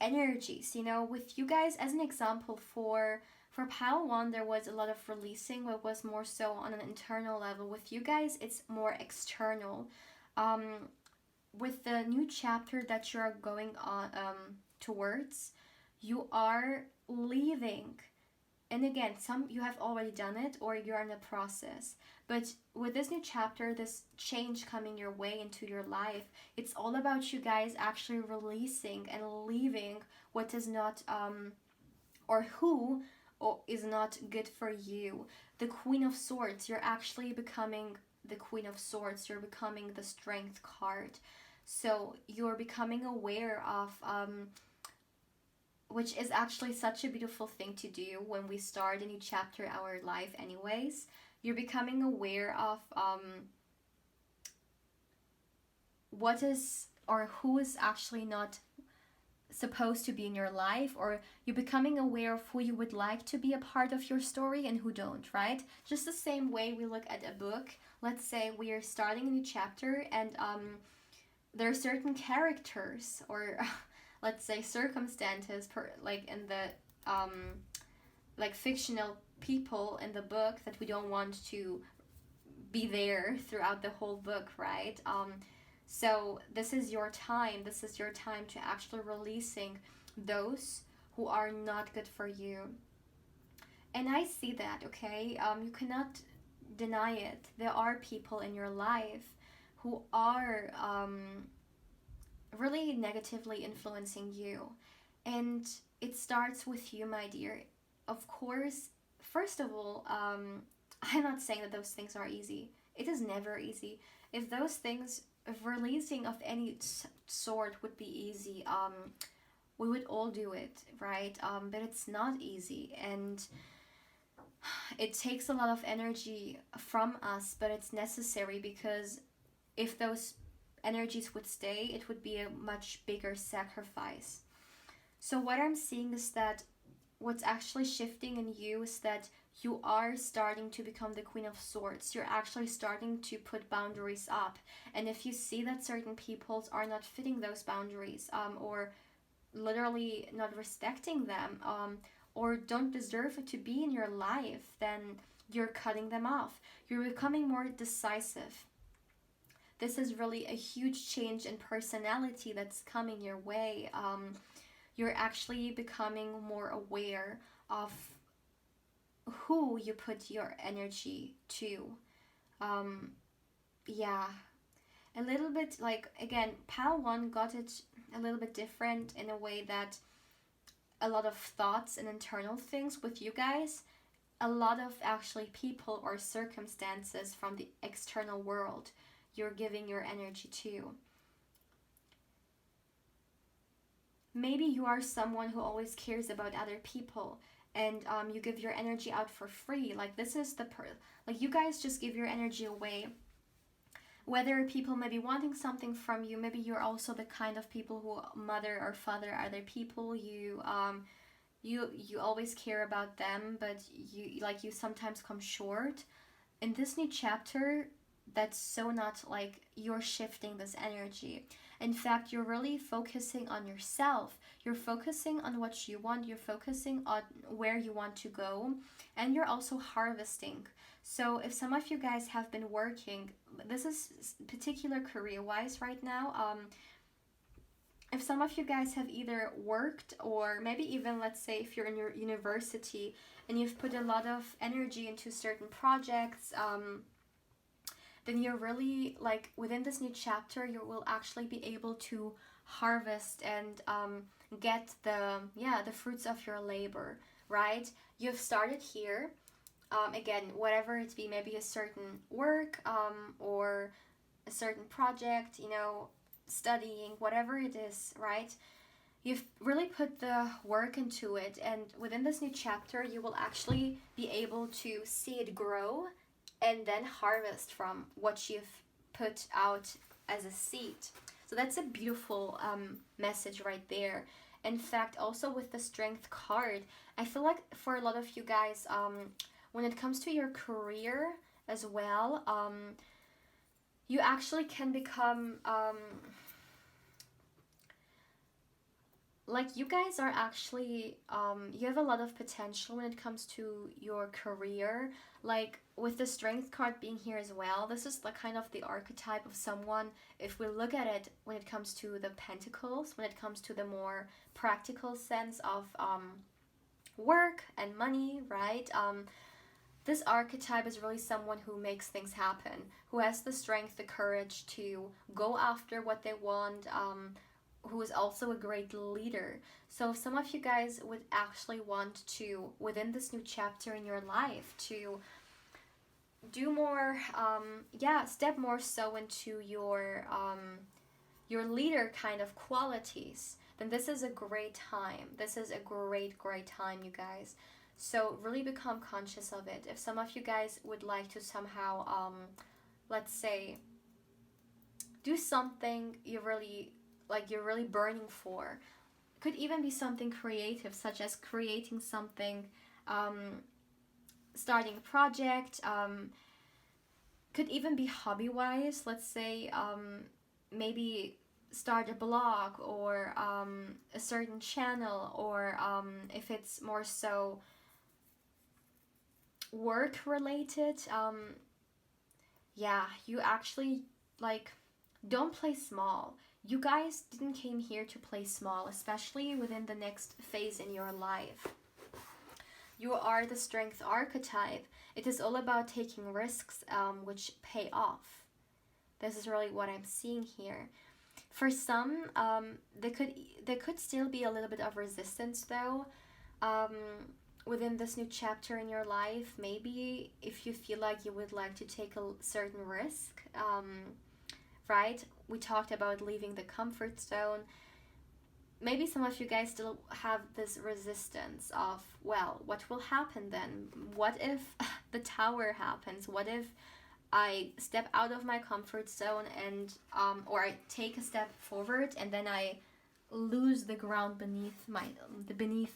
energies, you know. With you guys, as an example, for pile 1, there was a lot of releasing, but was more so on an internal level. With you guys, it's more external. With the new chapter that you are going on towards, you are leaving. And again, some you have already done it, or you're in the process. But with this new chapter, this change coming your way into your life, it's all about you guys actually releasing and leaving what is not or who is not good for you. The Queen of Swords, you're actually becoming the Queen of Swords. You're becoming the Strength card. So you're becoming aware of which is actually such a beautiful thing to do when we start a new chapter in our life anyways. You're becoming aware of what is or who is actually not supposed to be in your life, or you're becoming aware of who you would like to be a part of your story and who don't, right? Just the same way we look at a book. Let's say we are starting a new chapter and there are certain characters or let's say circumstances like in the like fictional people in the book that we don't want to be there throughout the whole book, right? So this is your time. This is your time to actually releasing those who are not good for you. And I see that, okay? You cannot deny it. There are people in your life who are really negatively influencing you. And it starts with you, my dear. Of course, first of all, I'm not saying that those things are easy. It is never easy. If those things, if releasing of any sort would be easy, we would all do it, right? But it's not easy, and it takes a lot of energy from us, but it's necessary, because if those energies would stay, it would be a much bigger sacrifice. So what I'm seeing is that what's actually shifting in you is that you are starting to become the Queen of Swords. You're actually starting to put boundaries up. And if you see that certain peoples are not fitting those boundaries, or literally not respecting them, or don't deserve it to be in your life, then you're cutting them off. You're becoming more decisive. This is really a huge change in personality that's coming your way. You're actually becoming more aware of who you put your energy to. Yeah, a little bit like, again, Pal 1 got it a little bit different in a way that a lot of thoughts and internal things with you guys, a lot of actually people or circumstances from the external world you're giving your energy to. Maybe you are someone who always cares about other people, and you give your energy out for free. Like, this is like, you guys just give your energy away. Whether people may be wanting something from you, maybe you're also the kind of people who mother or father other people. You always care about them, but you sometimes come short. In this new chapter, that's so not like you're shifting this energy. In fact, you're really focusing on yourself. You're focusing on what you want. You're focusing on where you want to go. And you're also harvesting. So if some of you guys have been working, this is particular career-wise right now, if some of you guys have either worked, or maybe even, let's say, if you're in your university and you've put a lot of energy into certain projects, then you're really, like, within this new chapter, you will actually be able to harvest and get the fruits of your labor, right? You've started here. Again, whatever it be, maybe a certain work, or a certain project, studying, whatever it is, right? You've really put the work into it, and within this new chapter, you will actually be able to see it grow and then harvest from what you've put out as a seed. So that's a beautiful message right there. In fact, also with the Strength card, I feel like for a lot of you guys, when it comes to your career as well, you actually can become, like, you guys are actually, you have a lot of potential when it comes to your career. Like, with the Strength card being here as well, this is the kind of the archetype of someone, if we look at it when it comes to the Pentacles, when it comes to the more practical sense of work and money, right? This archetype is really someone who makes things happen, who has the strength, the courage to go after what they want, who is also a great leader. So if some of you guys would actually want to, within this new chapter in your life, to do more, step more so into your leader kind of qualities, then this is a great time. This is a great time, you guys. So really become conscious of it. If some of you guys would like to somehow, let's say, do something you're really burning for, could even be something creative, such as creating something, starting a project, could even be hobby-wise. Let's say, maybe start a blog, or a certain channel, or if it's more so work related, you actually, like, don't play small. you guys didn't came here to play small, especially within the next phase in your life. You are the strength archetype. It is all about taking risks, which pay off. This is really what I'm seeing here. For some, there could still be a little bit of resistance though, within this new chapter in your life. Maybe if you feel like you would like to take a certain risk, right? We talked about leaving the comfort zone. Maybe some of you guys still have this resistance of, well, what will happen then? What if the tower happens? What if I step out of my comfort zone and or I take a step forward and then I lose the ground beneath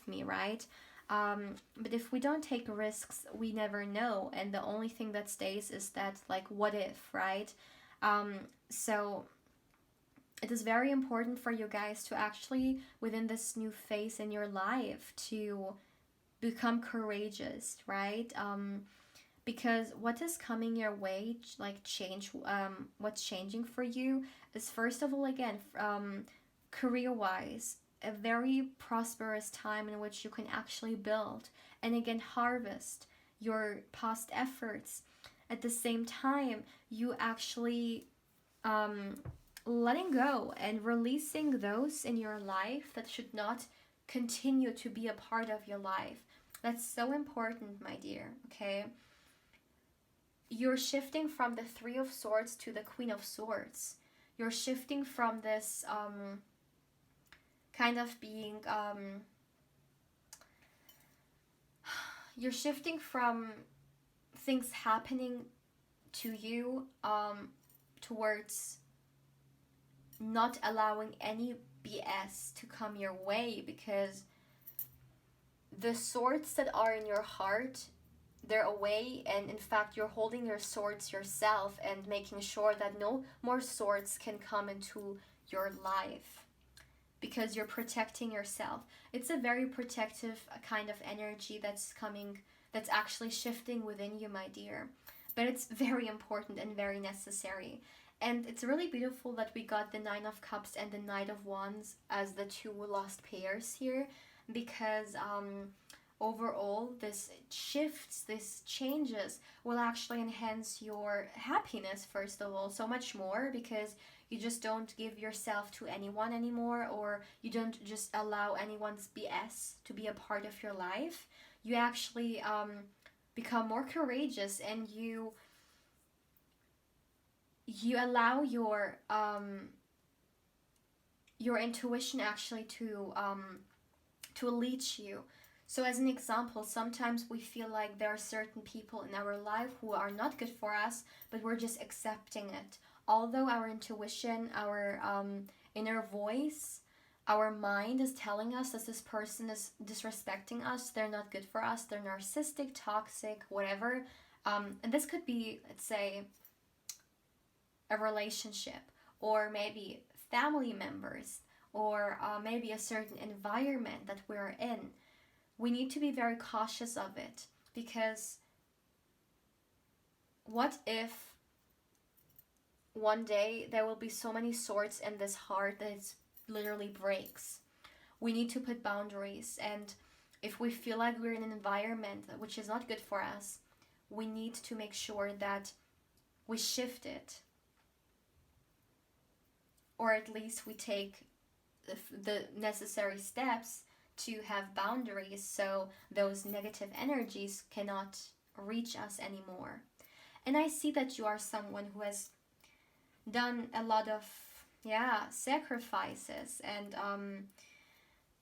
me, right? But if we don't take risks, we never know, and the only thing that stays is that, like, what if, right? So it is very important for you guys to actually, within this new phase in your life, to become courageous, right? Because what is coming your way, like what's changing for you is, first of all, again, career-wise, a very prosperous time in which you can actually build and again harvest your past efforts. At the same time, you actually letting go and releasing those in your life that should not continue to be a part of your life. That's so important, my dear, okay? You're shifting from the Three of Swords to the Queen of Swords. You're shifting from this kind of being you're shifting from things happening to you towards not allowing any BS to come your way, because the swords that are in your heart, they're away, and in fact you're holding your swords yourself and making sure that no more swords can come into your life, because you're protecting yourself. It's a very protective kind of energy that's coming, that's actually shifting within you, my dear. But it's very important and very necessary. And it's really beautiful that we got the Nine of Cups and the Knight of Wands as the two lost pairs here, because overall this shifts, this changes will actually enhance your happiness, first of all, so much more, because you just don't give yourself to anyone anymore, or you don't just allow anyone's BS to be a part of your life. You actually become more courageous, and you allow your intuition actually to lead you. So as an example, sometimes we feel like there are certain people in our life who are not good for us, but we're just accepting it. Although our intuition, our inner voice, our mind is telling us that this person is disrespecting us, they're not good for us, they're narcissistic, toxic, whatever. And this could be, let's say, a relationship, or maybe family members, or maybe a certain environment that we're in. We need to be very cautious of it, because what if one day there will be so many swords in this heart that it literally breaks? We need to put boundaries, and if we feel like we're in an environment which is not good for us, we need to make sure that we shift it, or at least we take the necessary steps to have boundaries so those negative energies cannot reach us anymore. And I see that you are someone who has done a lot of sacrifices, and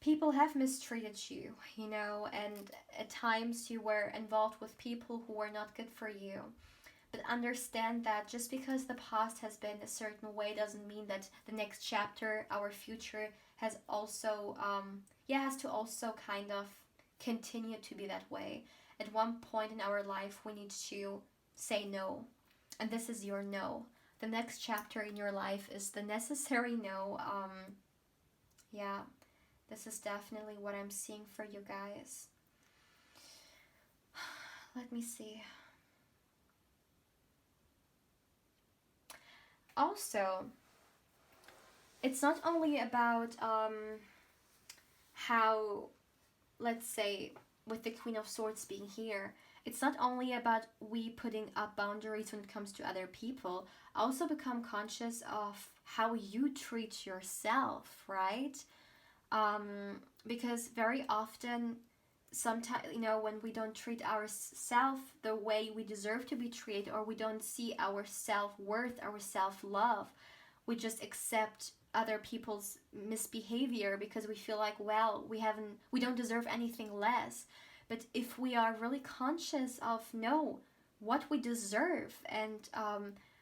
people have mistreated you, and at times you were involved with people who were not good for you. But understand that just because the past has been a certain way doesn't mean that the next chapter, our future, has also has to also kind of continue to be that way. At one point in our life, we need to say no, and this is your no. The next chapter in your life is the necessary no. This is definitely what I'm seeing for you guys. Let me see. Also, it's not only about how, let's say, with the Queen of Swords being here, it's not only about we putting up boundaries when it comes to other people. Also become conscious of how you treat yourself, right? Because very often, sometimes, when we don't treat ourselves the way we deserve to be treated, or we don't see our self-worth, our self-love, we just accept other people's misbehavior because we feel like, well, we don't deserve anything less. But if we are really conscious of, no, what we deserve, and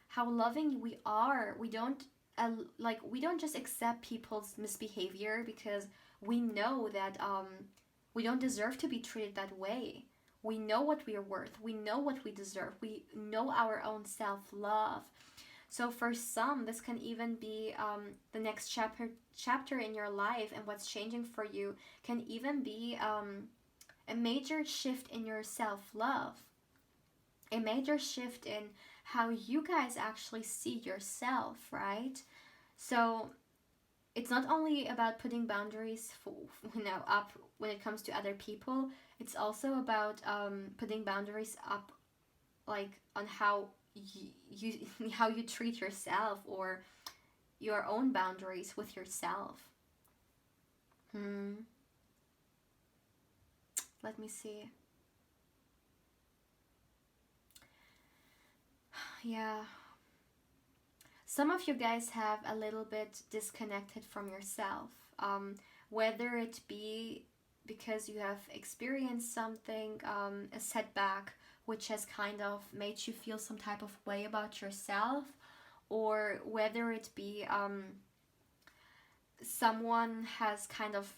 how loving we are, we don't just accept people's misbehavior because we know that we don't deserve to be treated that way. We know what we are worth. We know what we deserve. We know our own self-love. So for some, this can even be the next chapter in your life, and what's changing for you can even be a major shift in your self-love, a major shift in how you guys actually see yourself, right? So it's not only about putting boundaries up when it comes to other people. It's also about putting boundaries up, like on how you how you treat yourself, or your own boundaries with yourself. Let me see. Yeah, some of you guys have a little bit disconnected from yourself, whether it be because you have experienced something, a setback, which has kind of made you feel some type of way about yourself, or whether it be someone has kind of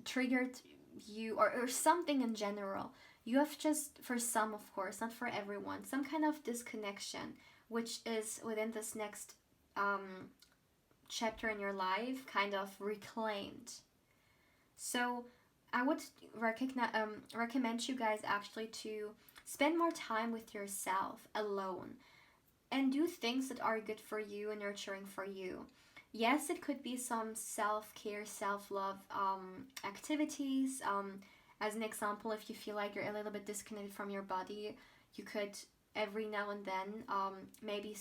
triggered you, or something in general. You have just, for some, of course, not for everyone, some kind of disconnection, which is within this next chapter in your life kind of reclaimed. So I would recommend you guys actually to spend more time with yourself alone, and do things that are good for you and nurturing for you. Yes, it could be some self-care, self-love activities. As an example, if you feel like you're a little bit disconnected from your body, you could every now and then maybe,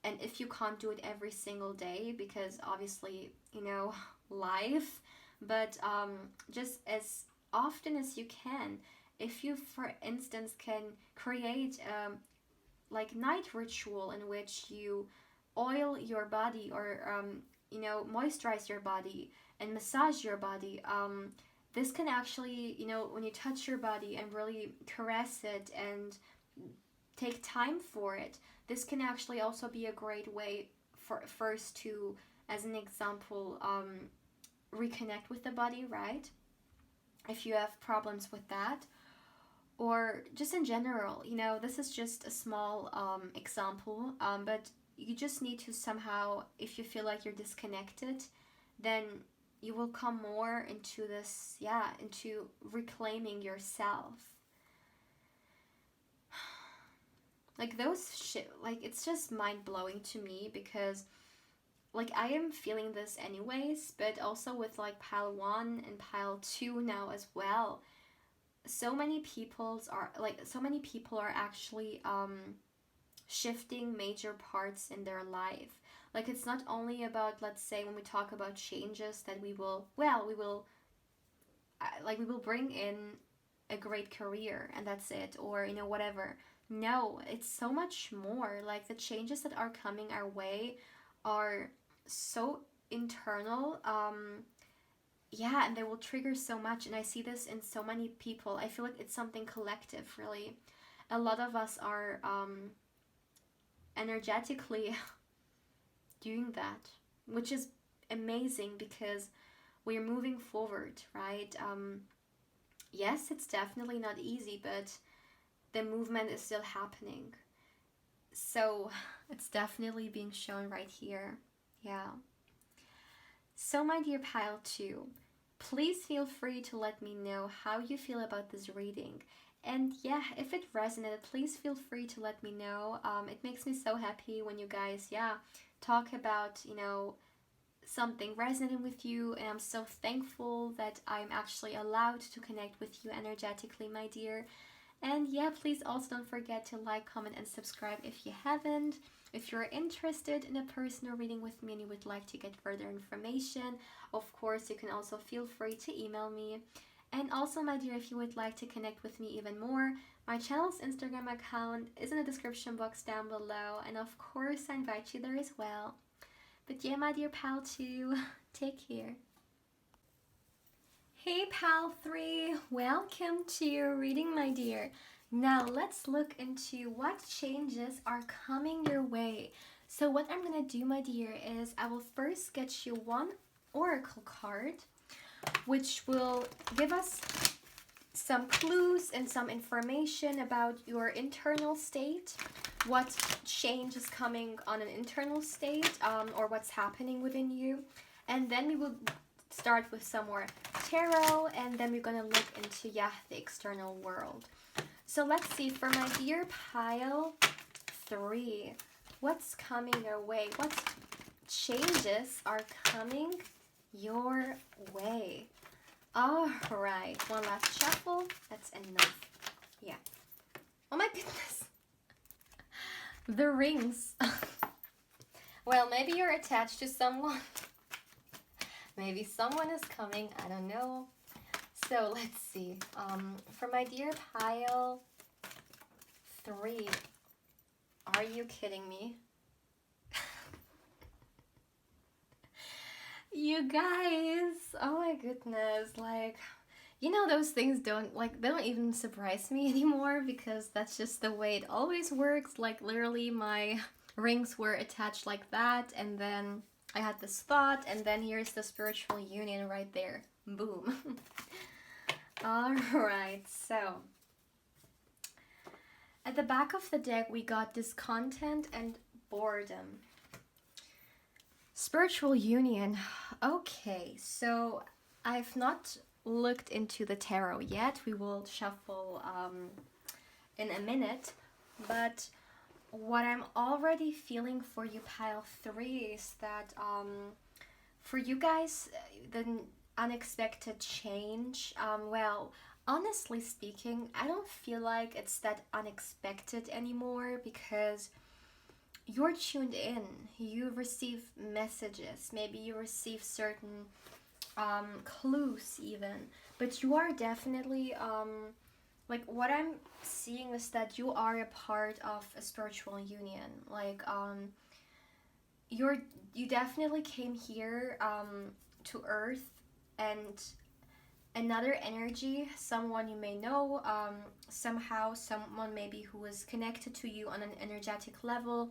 and if you can't do it every single day, because obviously, life, but just as often as you can, if you, for instance, can create like night ritual in which you oil your body, or moisturize your body and massage your body. This can actually, when you touch your body and really caress it and take time for it, this can actually also be a great way for first to, as an example, reconnect with the body, right? If you have problems with that, or just in general, this is just a small example, but you just need to somehow, if you feel like you're disconnected, then you will come more into this, into reclaiming yourself. Like those shit, like it's just mind-blowing to me, because like I am feeling this anyways, but also with like pile 1 and pile 2 now as well. So many people are actually shifting major parts in their life. Like it's not only about, let's say, when we talk about changes that we will bring in a great career and that's it, or whatever. No, it's so much more. Like the changes that are coming our way are so internal, and they will trigger so much, and I see this in so many people. I feel like it's something collective, really. A lot of us are energetically doing that, which is amazing because we're moving forward, right? Yes, it's definitely not easy, but the movement is still happening. So it's definitely being shown right here. Yeah. So my dear pile 2, please feel free to let me know how you feel about this reading. And if it resonated, please feel free to let me know. It makes me so happy when you guys, talk about, something resonated with you, and I'm so thankful that I'm actually allowed to connect with you energetically, my dear. And yeah, please also don't forget to like, comment, and subscribe if you haven't. If you're interested in a personal reading with me and you would like to get further information, of course, you can also feel free to email me. And also, my dear, if you would like to connect with me even more, my channel's Instagram account is in the description box down below. And of course, I invite you there as well. But yeah, my dear pal 2, take care. Hey pal 3, welcome to your reading, my dear. Now let's look into what changes are coming your way. So what I'm gonna do, my dear, is I will first get you one oracle card, which will give us some clues and some information about your internal state, what change is coming on an internal state, or what's happening within you. And then we will start with some more tarot, and then we're gonna look into, yeah, the external world. So let's see, for my dear pile 3, what's coming your way? What changes are coming your way? All right, one last shuffle. That's enough. Yeah. Oh my goodness. The rings. Well, maybe you're attached to someone. Maybe someone is coming. I don't know. So let's see. For my dear pile 3, are you kidding me? You guys, oh my goodness, like, you know, those things don't, like, they don't even surprise me anymore, because that's just the way it always works. Like, literally my rings were attached like that, and then I had this thought, and then here's the spiritual union right there. Boom. All right, so at the back of the deck we got discontent and boredom. Spiritual union. Okay, so I've not looked into the tarot yet. We will shuffle in a minute, but what I'm already feeling for you, pile 3, is that for you guys, the unexpected change, well, honestly speaking, I don't feel like it's that unexpected anymore, because you're tuned in, you receive messages, maybe you receive certain clues even, but you are definitely, like, what I'm seeing is that you are a part of a spiritual union. Like, you definitely came here to Earth, and another energy, someone you may know, somehow someone maybe who is connected to you on an energetic level,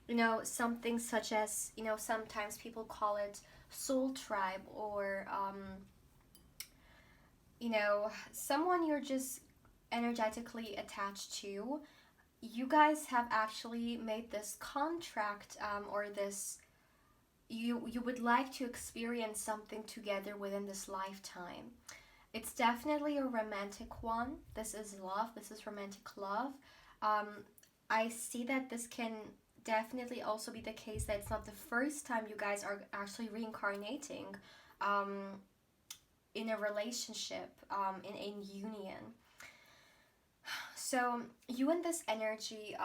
you know, something such as, you know, sometimes people call it soul tribe, or you know, someone you're just energetically attached to. You guys have actually made this contract, or this, you would like to experience something together within this lifetime. It's definitely a romantic one. This is love. This is romantic love. I see that this can definitely also be the case that it's not the first time you guys are actually reincarnating in a relationship, in a union. So you and this energy,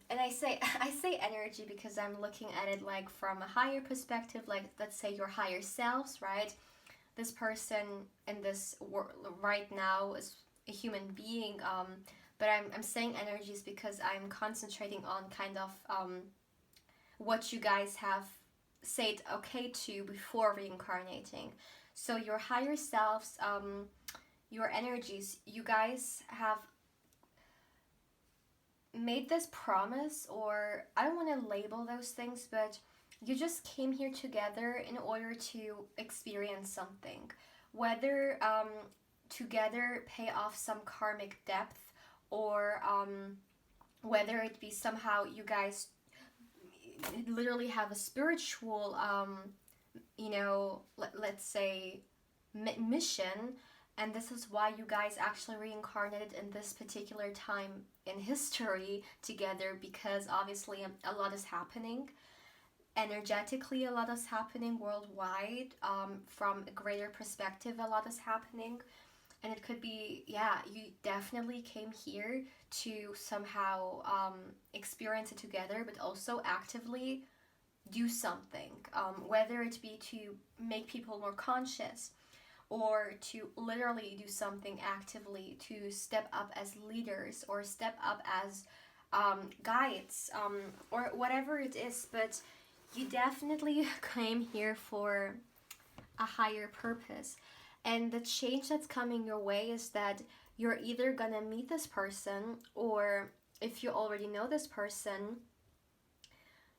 and I say energy because I'm looking at it like from a higher perspective, like let's say your higher selves, right? This person in this world right now is a human being, but I'm saying energies because I'm concentrating on kind of what you guys have said okay to before reincarnating. So your higher selves, your energies, you guys have made this promise, or I don't want to label those things, but you just came here together in order to experience something, whether together pay off some karmic depth, or whether it be somehow you guys literally have a spiritual, you know, let's say mission, and this is why you guys actually reincarnated in this particular time in history together, because obviously a lot is happening. energetically a lot is happening worldwide. From a greater perspective, a lot is happening. And it could be, yeah, you definitely came here to somehow experience it together, but also actively do something, whether it be to make people more conscious, or to literally do something actively to step up as leaders, or step up as guides, or whatever it is. But you definitely came here for a higher purpose. And the change that's coming your way is that you're either gonna meet this person, or if you already know this person,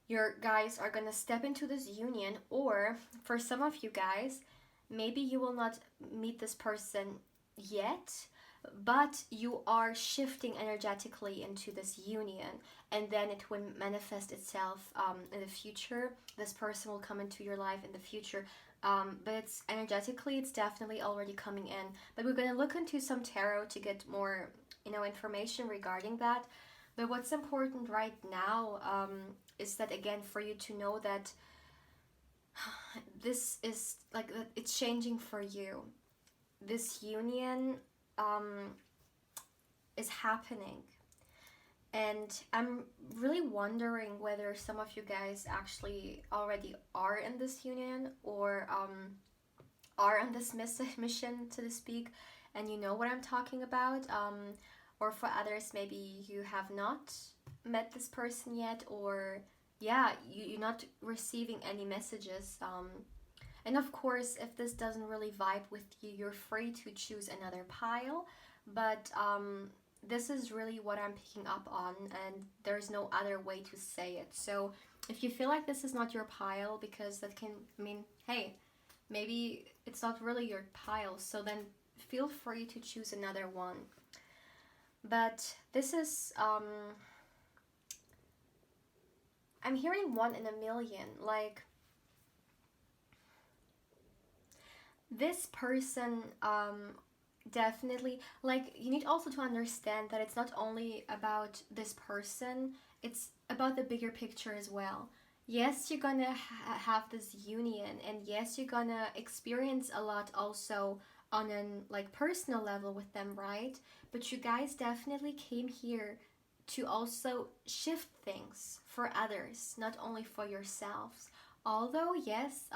your guys are gonna step into this union. Or for some of you guys, maybe you will not meet this person yet, but you are shifting energetically into this union, and then it will manifest itself in the future. This person will come into your life in the future, but it's energetically, it's definitely already coming in. But we're going to look into some tarot to get more, information regarding that. But what's important right now is that, again, for you to know that this is like, it's changing for you. This union is happening. And I'm really wondering whether some of you guys actually already are in this union, or are on this mission, so to speak, and you know what I'm talking about. Or for others, maybe you have not met this person yet, or yeah, you're not receiving any messages. And of course, if this doesn't really vibe with you, you're free to choose another pile. But this is really what I'm picking up on, and there's no other way to say it. So if you feel like this is not your pile, because that can mean, hey, maybe it's not really your pile, so then feel free to choose another one. But this is, I'm hearing 1 in a million. Like, this person, definitely, like, you need also to understand that it's not only about this person, it's about the bigger picture as well. Yes, you're gonna have this union, and yes, you're gonna experience a lot also on an like personal level with them, right? But you guys definitely came here to also shift things for others, not only for yourselves. Although yes,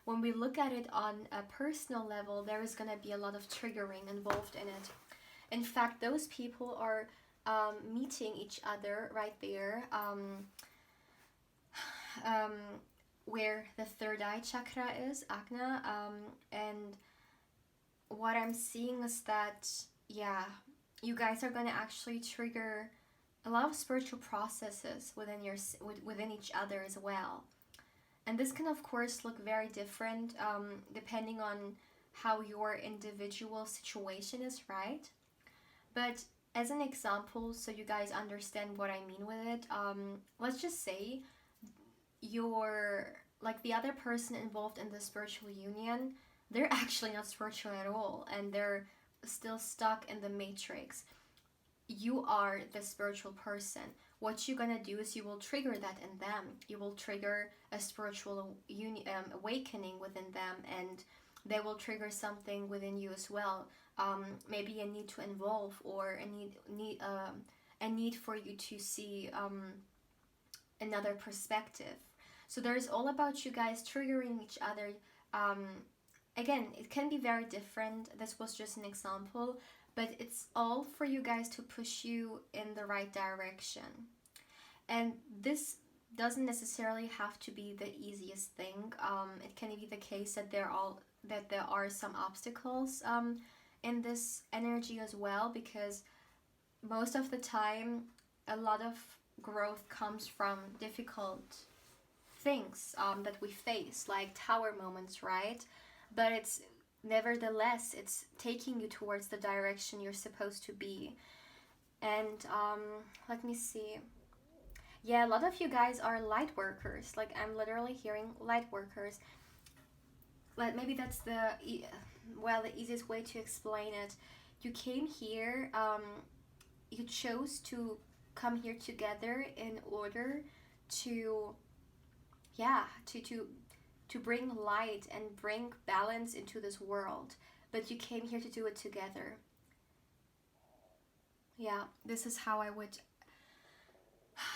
when we look at it on a personal level, there is going to be a lot of triggering involved in it. In fact, those people are meeting each other right there, where the third eye chakra is, Agna. And what I'm seeing is that, yeah, you guys are going to actually trigger a lot of spiritual processes within each other as well. And this can, of course, look very different depending on how your individual situation is, right? But as an example, so you guys understand what I mean with it, let's just say the other person involved in the spiritual union, they're actually not spiritual at all, and they're still stuck in the matrix. You are the spiritual person. What you're gonna do is you will trigger that in them. You will trigger a spiritual awakening within them, and they will trigger something within you as well. Maybe a need to involve, or a need for you to see another perspective. So there's all about you guys triggering each other. Again, it can be very different. This was just an example, but it's all for you guys to push you in the right direction. And this doesn't necessarily have to be the easiest thing. It can be the case that there are some obstacles in this energy as well, because most of the time a lot of growth comes from difficult things that we face, like tower moments, right? But it's nevertheless, it's taking you towards the direction you're supposed to be. And let me see. Yeah, a lot of you guys are light workers. Like, I'm literally hearing light workers. But maybe that's the easiest way to explain it. You came here, you chose to come here together in order to yeah, to bring light and bring balance into this world. But you came here to do it together. Yeah, this is how I would,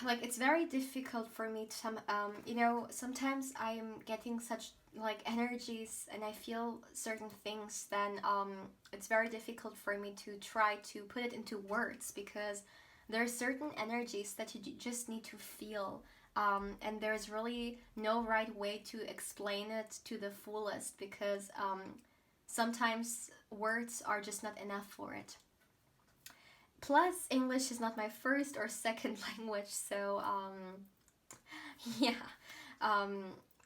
like, it's very difficult for me to you know, sometimes I'm getting such like energies and I feel certain things, then it's very difficult for me to try to put it into words, because there are certain energies that you just need to feel, and there's really no right way to explain it to the fullest, because sometimes words are just not enough for it. Plus, English is not my first or second language, so yeah,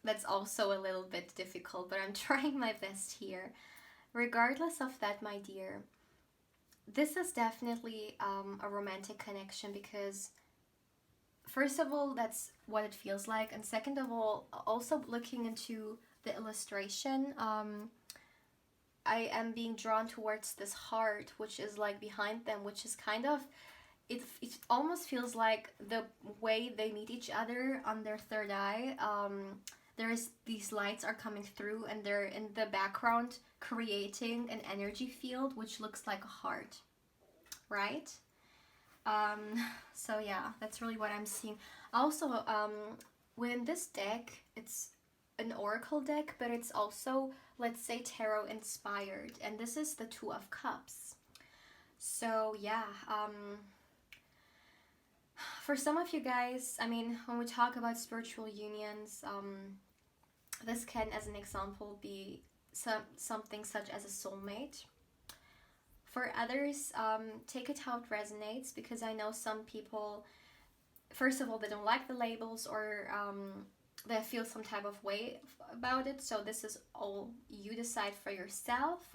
that's also a little bit difficult, but I'm trying my best here. Regardless of that, my dear, this is definitely a romantic connection, because first of all, that's what it feels like, and second of all, also looking into the illustration, I am being drawn towards this heart, which is like behind them, which is kind of, it almost feels like the way they meet each other on their third eye. There's these lights are coming through, and they're in the background creating an energy field which looks like a heart, right? So yeah, that's really what I'm seeing. Also, within this deck, it's an oracle deck, but it's also, let's say, tarot inspired, and this is the Two of Cups. So yeah, for some of you guys, I mean, when we talk about spiritual unions, this can, as an example, be something such as a soulmate. For others, take it how it resonates, because I know some people, first of all, they don't like the labels, or they feel some type of way about it, so this is all you decide for yourself.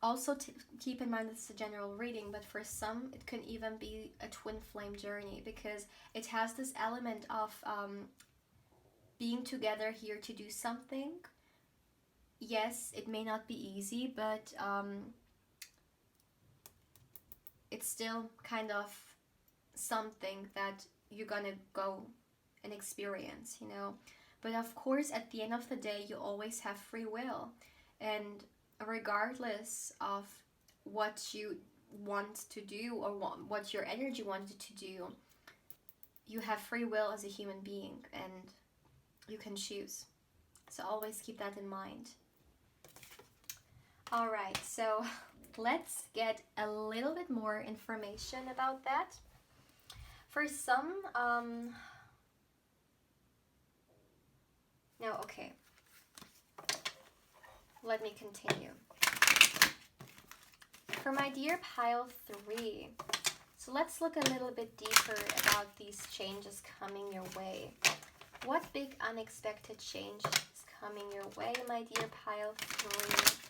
Also, keep in mind it's a general reading, but for some it can even be a twin flame journey, because it has this element of being together here to do something. Yes, it may not be easy, but it's still kind of something that you're gonna go and experience, you know. But of course, at the end of the day, you always have free will, and regardless of what you want to do, or what your energy wanted to do, you have free will as a human being, and you can choose. So always keep that in mind. All right, so let's get a little bit more information about that. For some, no, okay. Let me continue. For my dear pile 3, so let's look a little bit deeper about these changes coming your way. What big unexpected change is coming your way, my dear pile 3?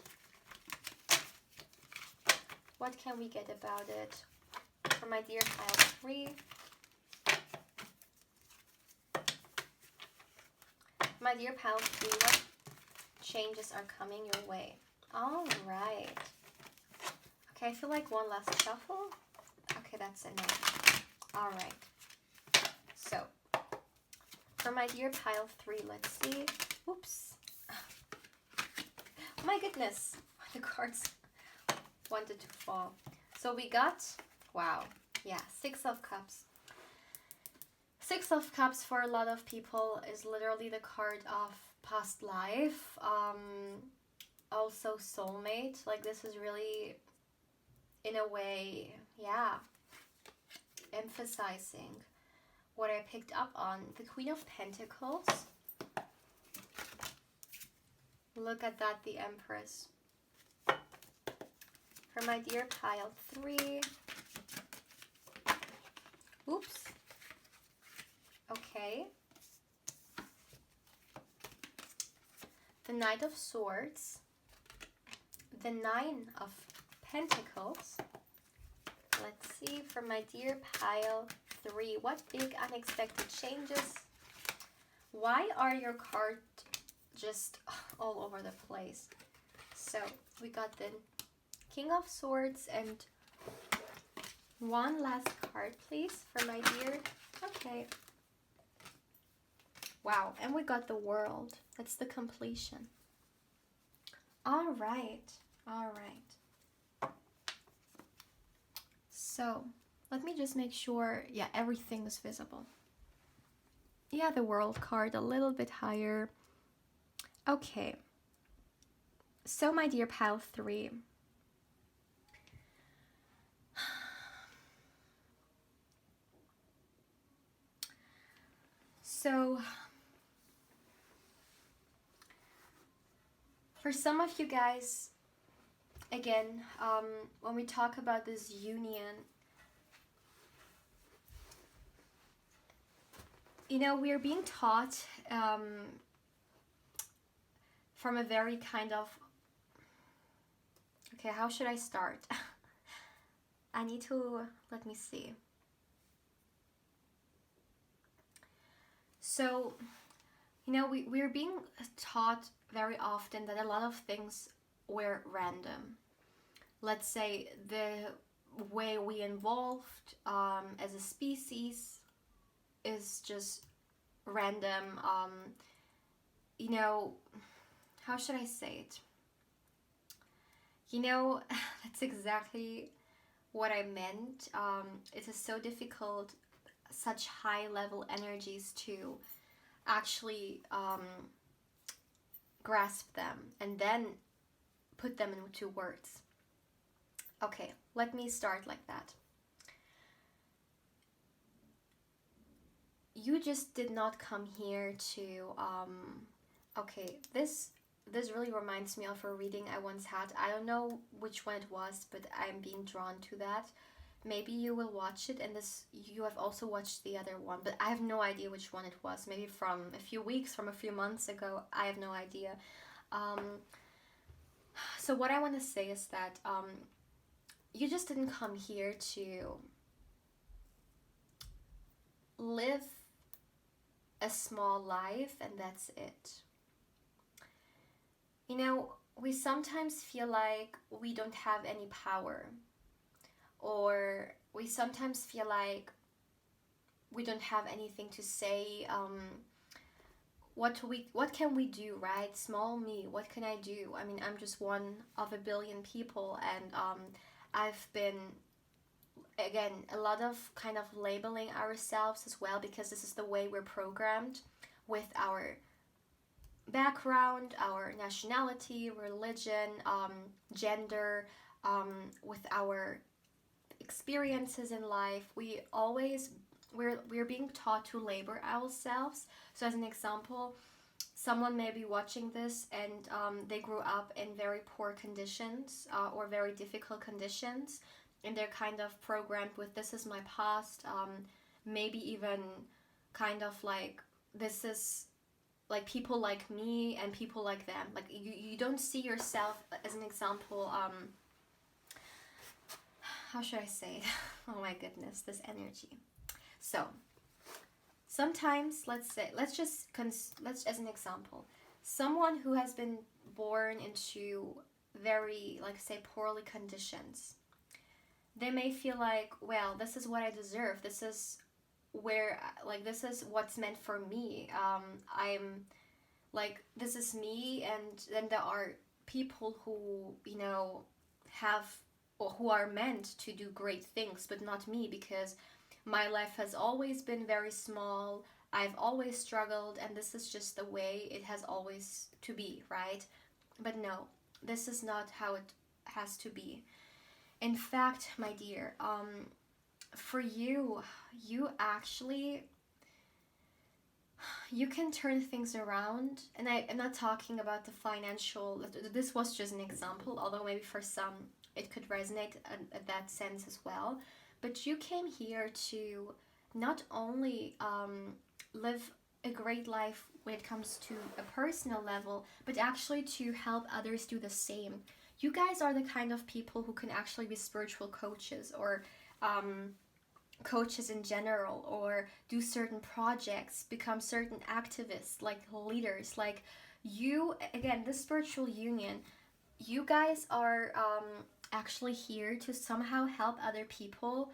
What can we get about it? For my dear pile 3. My dear pile 3, what changes are coming your way? All right. Okay, I feel like one last shuffle. Okay, that's enough. All right. So, for my dear pile 3, let's see. Oops. Oh my goodness. The cards wanted to fall. So we got, wow, yeah, 6 of Cups. 6 of Cups for a lot of people is literally the card of past life. Also soulmate. Like, this is really, in a way, yeah, emphasizing what I picked up on. The Queen of Pentacles. Look at that, the Empress. For my dear pile 3. Oops. Okay. The Knight of Swords. The 9 of Pentacles. Let's see, for my dear pile 3, what big unexpected changes? Why are your cards just all over the place? So we got the King of Swords, and one last card, please, for my dear. Okay. Wow, and we got the world. That's the completion. All right. So, let me just make sure, yeah, everything is visible. Yeah, the world card a little bit higher. Okay. So, my dear pile 3. So, for some of you guys, again, when we talk about this union, you know, we're being taught from a very kind of, okay, how should I start? I need to, let me see. So, you know, we're being taught very often that a lot of things were random. Let's say the way we evolved as a species is just random. You know, how should I say it? You know, that's exactly what I meant. It is so difficult, such high level energies to actually grasp them and then put them into words. Okay, let me start like that. You just did not come here to okay, this really reminds me of a reading I once had. I don't know which one it was, but I'm being drawn to that. Maybe you will watch it, and this you have also watched the other one, but I have no idea which one it was. Maybe from a few weeks, from a few months ago. I have no idea. So what I want to say is that you just didn't come here to live a small life and that's it. You know, we sometimes feel like we don't have any power, or we sometimes feel like we don't have anything to say. What can we do, right? Small me, what can I do? I mean, I'm just one of a billion people, and I've been, again, a lot of kind of labeling ourselves as well, because this is the way we're programmed with our background, our nationality, religion, gender, with our experiences in life. We're being taught to label ourselves. So as an example, someone may be watching this and they grew up in very poor conditions or very difficult conditions, and they're kind of programmed with, this is my past, maybe even kind of like, this is like people like me and people like them. Like you don't see yourself, as an example, how should I say it? Oh my goodness, this energy. So sometimes, let's as an example, someone who has been born into very, like, say, poorly conditions, they may feel like, well, this is what I deserve, this is where, like, this is what's meant for me, I'm like, this is me. And then there are people who, you know, have, or who are meant to do great things, but not me, because my life has always been very small, I've always struggled, and this is just the way it has always to be, right? But no, this is not how it has to be. In fact, my dear, for you actually, you can turn things around. And I'm not talking about the financial, this was just an example, although maybe for some it could resonate at that sense as well. But you came here to not only live a great life when it comes to a personal level, but actually to help others do the same. You guys are the kind of people who can actually be spiritual coaches, or coaches in general, or do certain projects, become certain activists, like leaders. Like you, again, this spiritual union, you guys are actually here to somehow help other people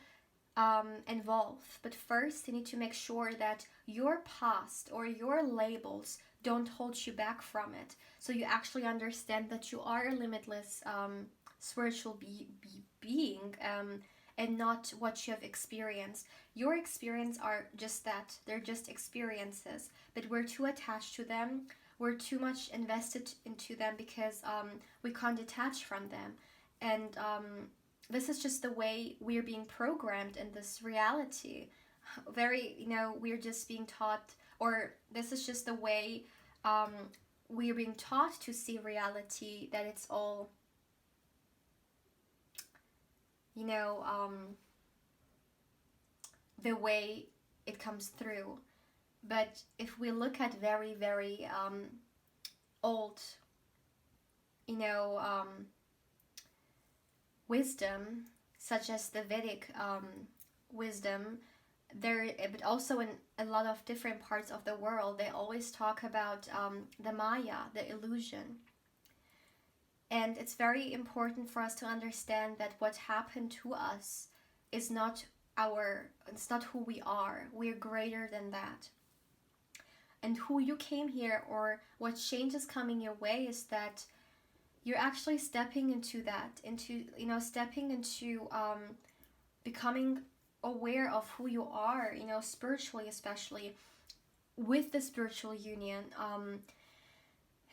involved. But first, you need to make sure that your past or your labels don't hold you back from it. So you actually understand that you are a limitless spiritual being, and not what you have experienced. Your experience are just that. They're just experiences. But we're too attached to them. We're too much invested into them because we can't detach from them. And this is just the way we're being programmed in this reality. Very, we're just being taught, or this is just the way we're being taught to see reality, that it's all, the way it comes through. But if we look at very, very old, you know, wisdom, such as the Vedic wisdom, there, but also in a lot of different parts of the world, they always talk about the Maya, the illusion. And it's very important for us to understand that what happened to us is not it's not who we are. We're greater than that. And who you came here, or what change is coming your way, is that you're actually stepping into that, stepping into becoming aware of who you are, spiritually, especially with the spiritual union.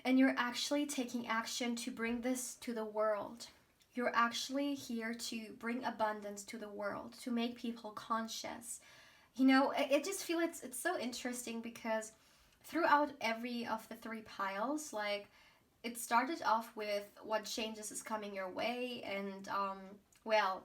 And you're actually taking action to bring this to the world. You're actually here to bring abundance to the world, to make people conscious. I just feel it's so interesting, because throughout every of the three piles, like, it started off with what changes is coming your way, and well,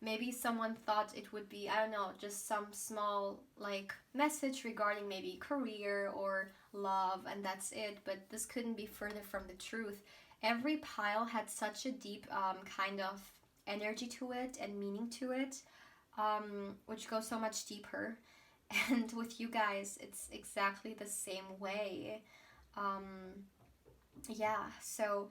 maybe someone thought it would be, I don't know, just some small, like, message regarding maybe career or love, and that's it. But this couldn't be further from the truth. Every pile had such a deep kind of energy to it and meaning to it, which goes so much deeper. And with you guys, it's exactly the same way. Yeah, so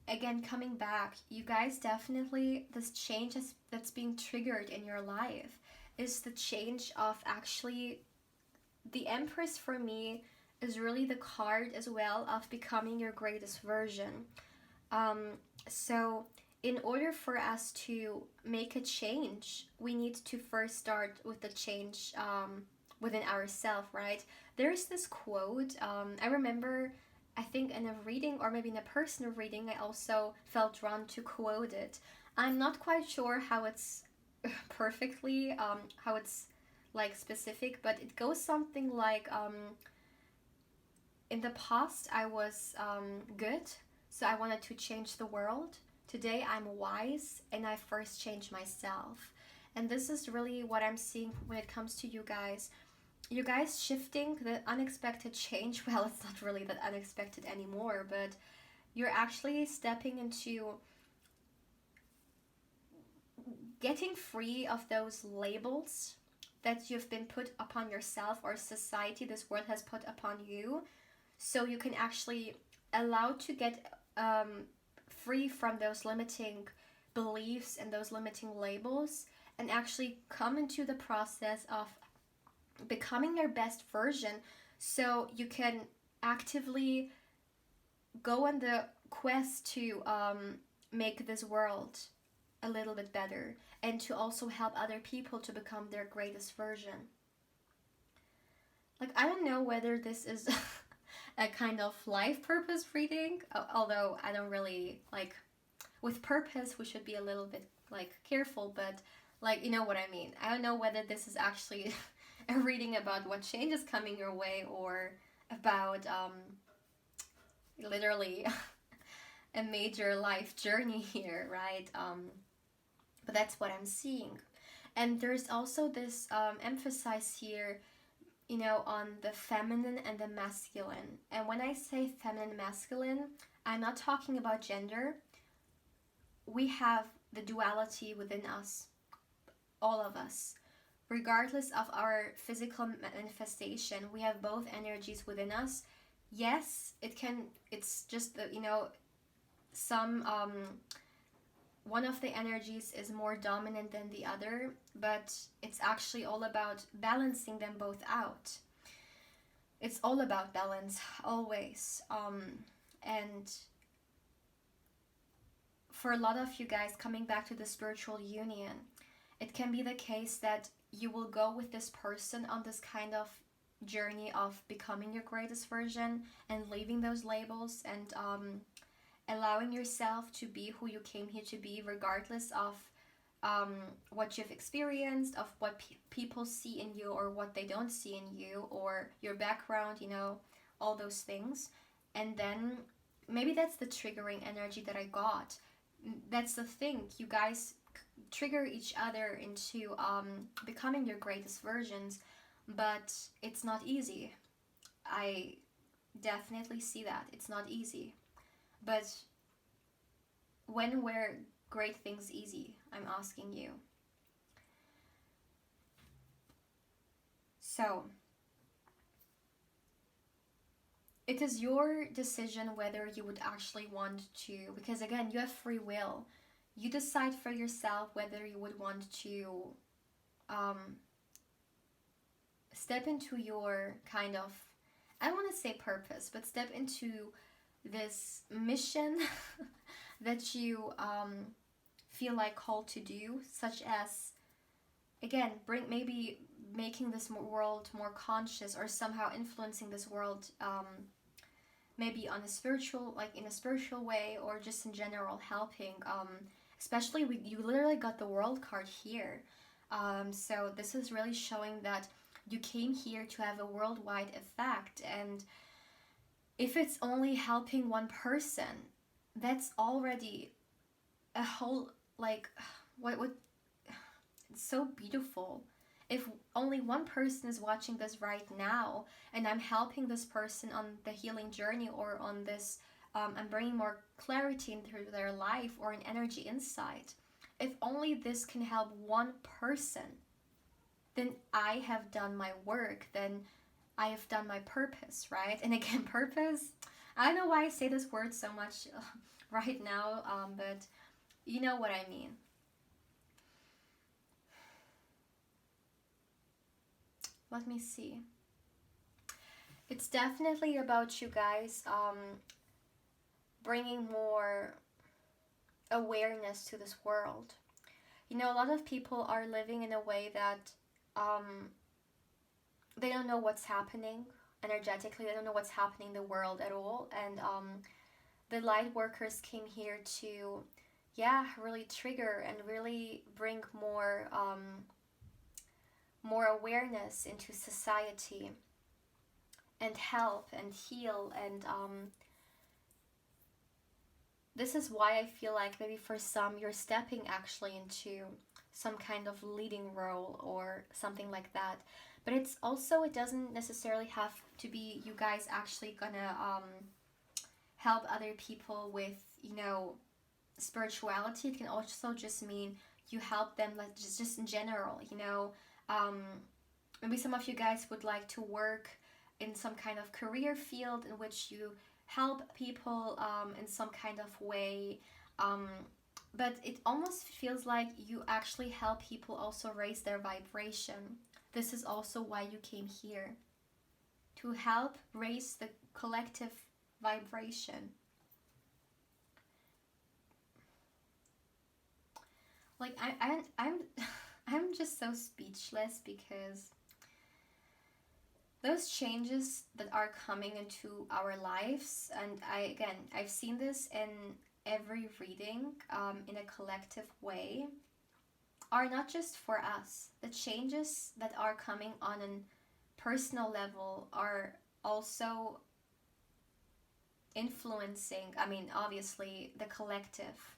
again, coming back, you guys, definitely this change that's being triggered in your life is the change of, actually, the Empress for me is really the card as well of becoming your greatest version. So in order for us to make a change, we need to first start with the change within ourselves, right? There's this quote, I remember, I think in a reading, or maybe in a personal reading, I also felt drawn to quote it. I'm not quite sure how it's perfectly, how it's, like, specific, but it goes something like, in the past I was good, so I wanted to change the world. Today I'm wise, and I first changed myself. And this is really what I'm seeing when it comes to you guys. You guys shifting the unexpected change. Well, it's not really that unexpected anymore, but you're actually stepping into getting free of those labels that you've been put upon yourself, or society, this world has put upon you, so you can actually allow to get free from those limiting beliefs and those limiting labels, and actually come into the process of becoming your best version, so you can actively go on the quest to make this world a little bit better, and to also help other people to become their greatest version. Like, I don't know whether this is a kind of life purpose reading, although I don't really, like, with purpose we should be a little bit, like, careful, but, like, you know what I mean. I don't know whether this is actually a reading about what change is coming your way, or about literally a major life journey here, right? But that's what I'm seeing. And there's also this emphasis here, on the feminine and the masculine. And when I say feminine, masculine, I'm not talking about gender. We have the duality within us, all of us. Regardless of our physical manifestation, we have both energies within us. Yes, it's just the, some one of the energies is more dominant than the other, but it's actually all about balancing them both out. It's all about balance, always. And for a lot of you guys, coming back to the spiritual union, it can be the case that you will go with this person on this kind of journey of becoming your greatest version and leaving those labels, and allowing yourself to be who you came here to be, regardless of what you've experienced, of what people see in you or what they don't see in you, or your background, all those things. And then maybe that's the triggering energy that I got. That's the thing. You guys trigger each other into becoming your greatest versions, but it's not easy. I definitely see that. It's not easy. But when were great things easy? I'm asking you. So, it is your decision whether you would actually want to, because again, you have free will. You decide for yourself whether you would want to step into your kind of, I don't want to say purpose, but step into this mission that you feel like called to do, such as, again, maybe making this world more conscious, or somehow influencing this world, maybe on a spiritual, like in a spiritual way, or just in general helping. Especially you literally got the world card here, so this is really showing that you came here to have a worldwide effect. And if it's only helping one person, that's already a whole, like, what it's so beautiful. If only one person is watching this right now, and I'm helping this person on the healing journey, or on this, I'm bringing more clarity into their life, or an energy insight. If only this can help one person, then I have done my work, then I have done my purpose, right? And again, purpose, I don't know why I say this word so much right now, but you know what I mean. Let me see. It's definitely about you guys bringing more awareness to this world. A lot of people are living in a way that they don't know what's happening energetically. They don't know what's happening in the world at all. And the light workers came here to, really trigger and really bring more awareness into society, and help and heal. And this is why I feel like maybe for some you're stepping actually into some kind of leading role or something like that. But it's also, it doesn't necessarily have to be you guys actually gonna help other people with, spirituality. It can also just mean you help them, like just in general, maybe some of you guys would like to work in some kind of career field in which you help people in some kind of way, but it almost feels like you actually help people also raise their vibration. This is also why you came here, to help raise the collective vibration. Like I'm just so speechless, because those changes that are coming into our lives, and I've seen this in every reading, in a collective way, are not just for us. The changes that are coming on a personal level are also influencing, obviously, the collective.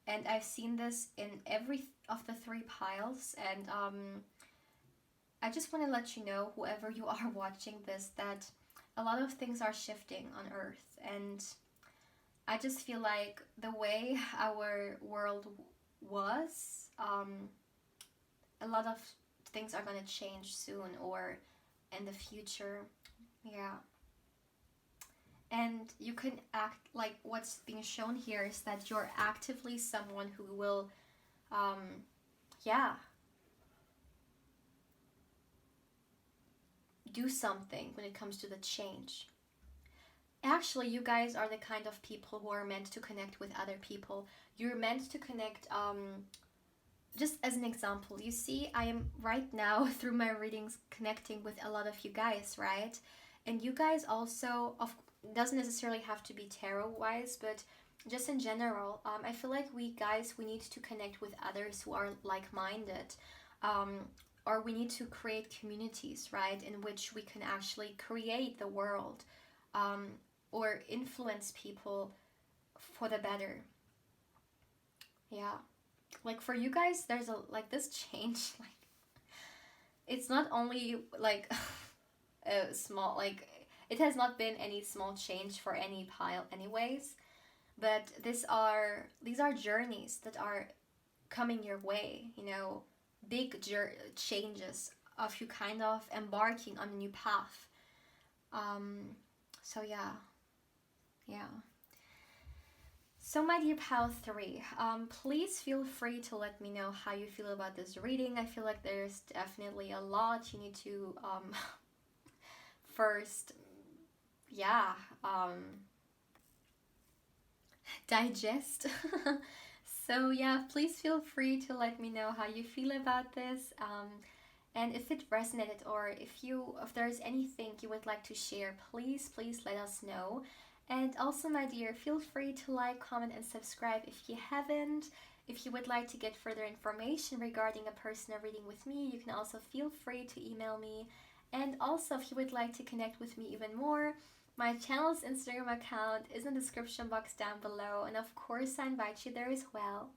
And I've seen this in every of the three piles, and I just want to let you know, whoever you are watching this, that a lot of things are shifting on Earth. And I just feel like the way our world was, a lot of things are going to change soon, or in the future. Yeah. And you can act like what's being shown here is that you're actively someone who will, yeah, do something when it comes to the change. Actually, you guys are the kind of people who are meant to connect with other people. You're meant to connect, just as an example, you see, I am right now through my readings connecting with a lot of you guys, right? And you guys also, doesn't necessarily have to be tarot wise, but just in general, I feel like we guys, we need to connect with others who are like-minded, um, or we need to create communities, right, in which we can actually create the world, um, or influence people for the better. Yeah, like for you guys, there's a like this change, like it's not only like a small, like it has not been any small change for any pile anyways, but these are journeys that are coming your way, you know, big changes of you kind of embarking on a new path. um so yeah, yeah. So, my dear pal 3, please feel free to let me know how you feel about this reading. I feel like there's definitely a lot you need to first, yeah, digest. So, yeah, please feel free to let me know how you feel about this. And if it resonated, or if there's anything you would like to share, please let us know. And also, my dear, feel free to like, comment, and subscribe if you haven't. If you would like to get further information regarding a personal reading with me, you can also feel free to email me. And also, if you would like to connect with me even more, my channel's Instagram account is in the description box down below. And of course, I invite you there as well.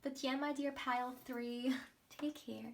But yeah, my dear pile 3, take care.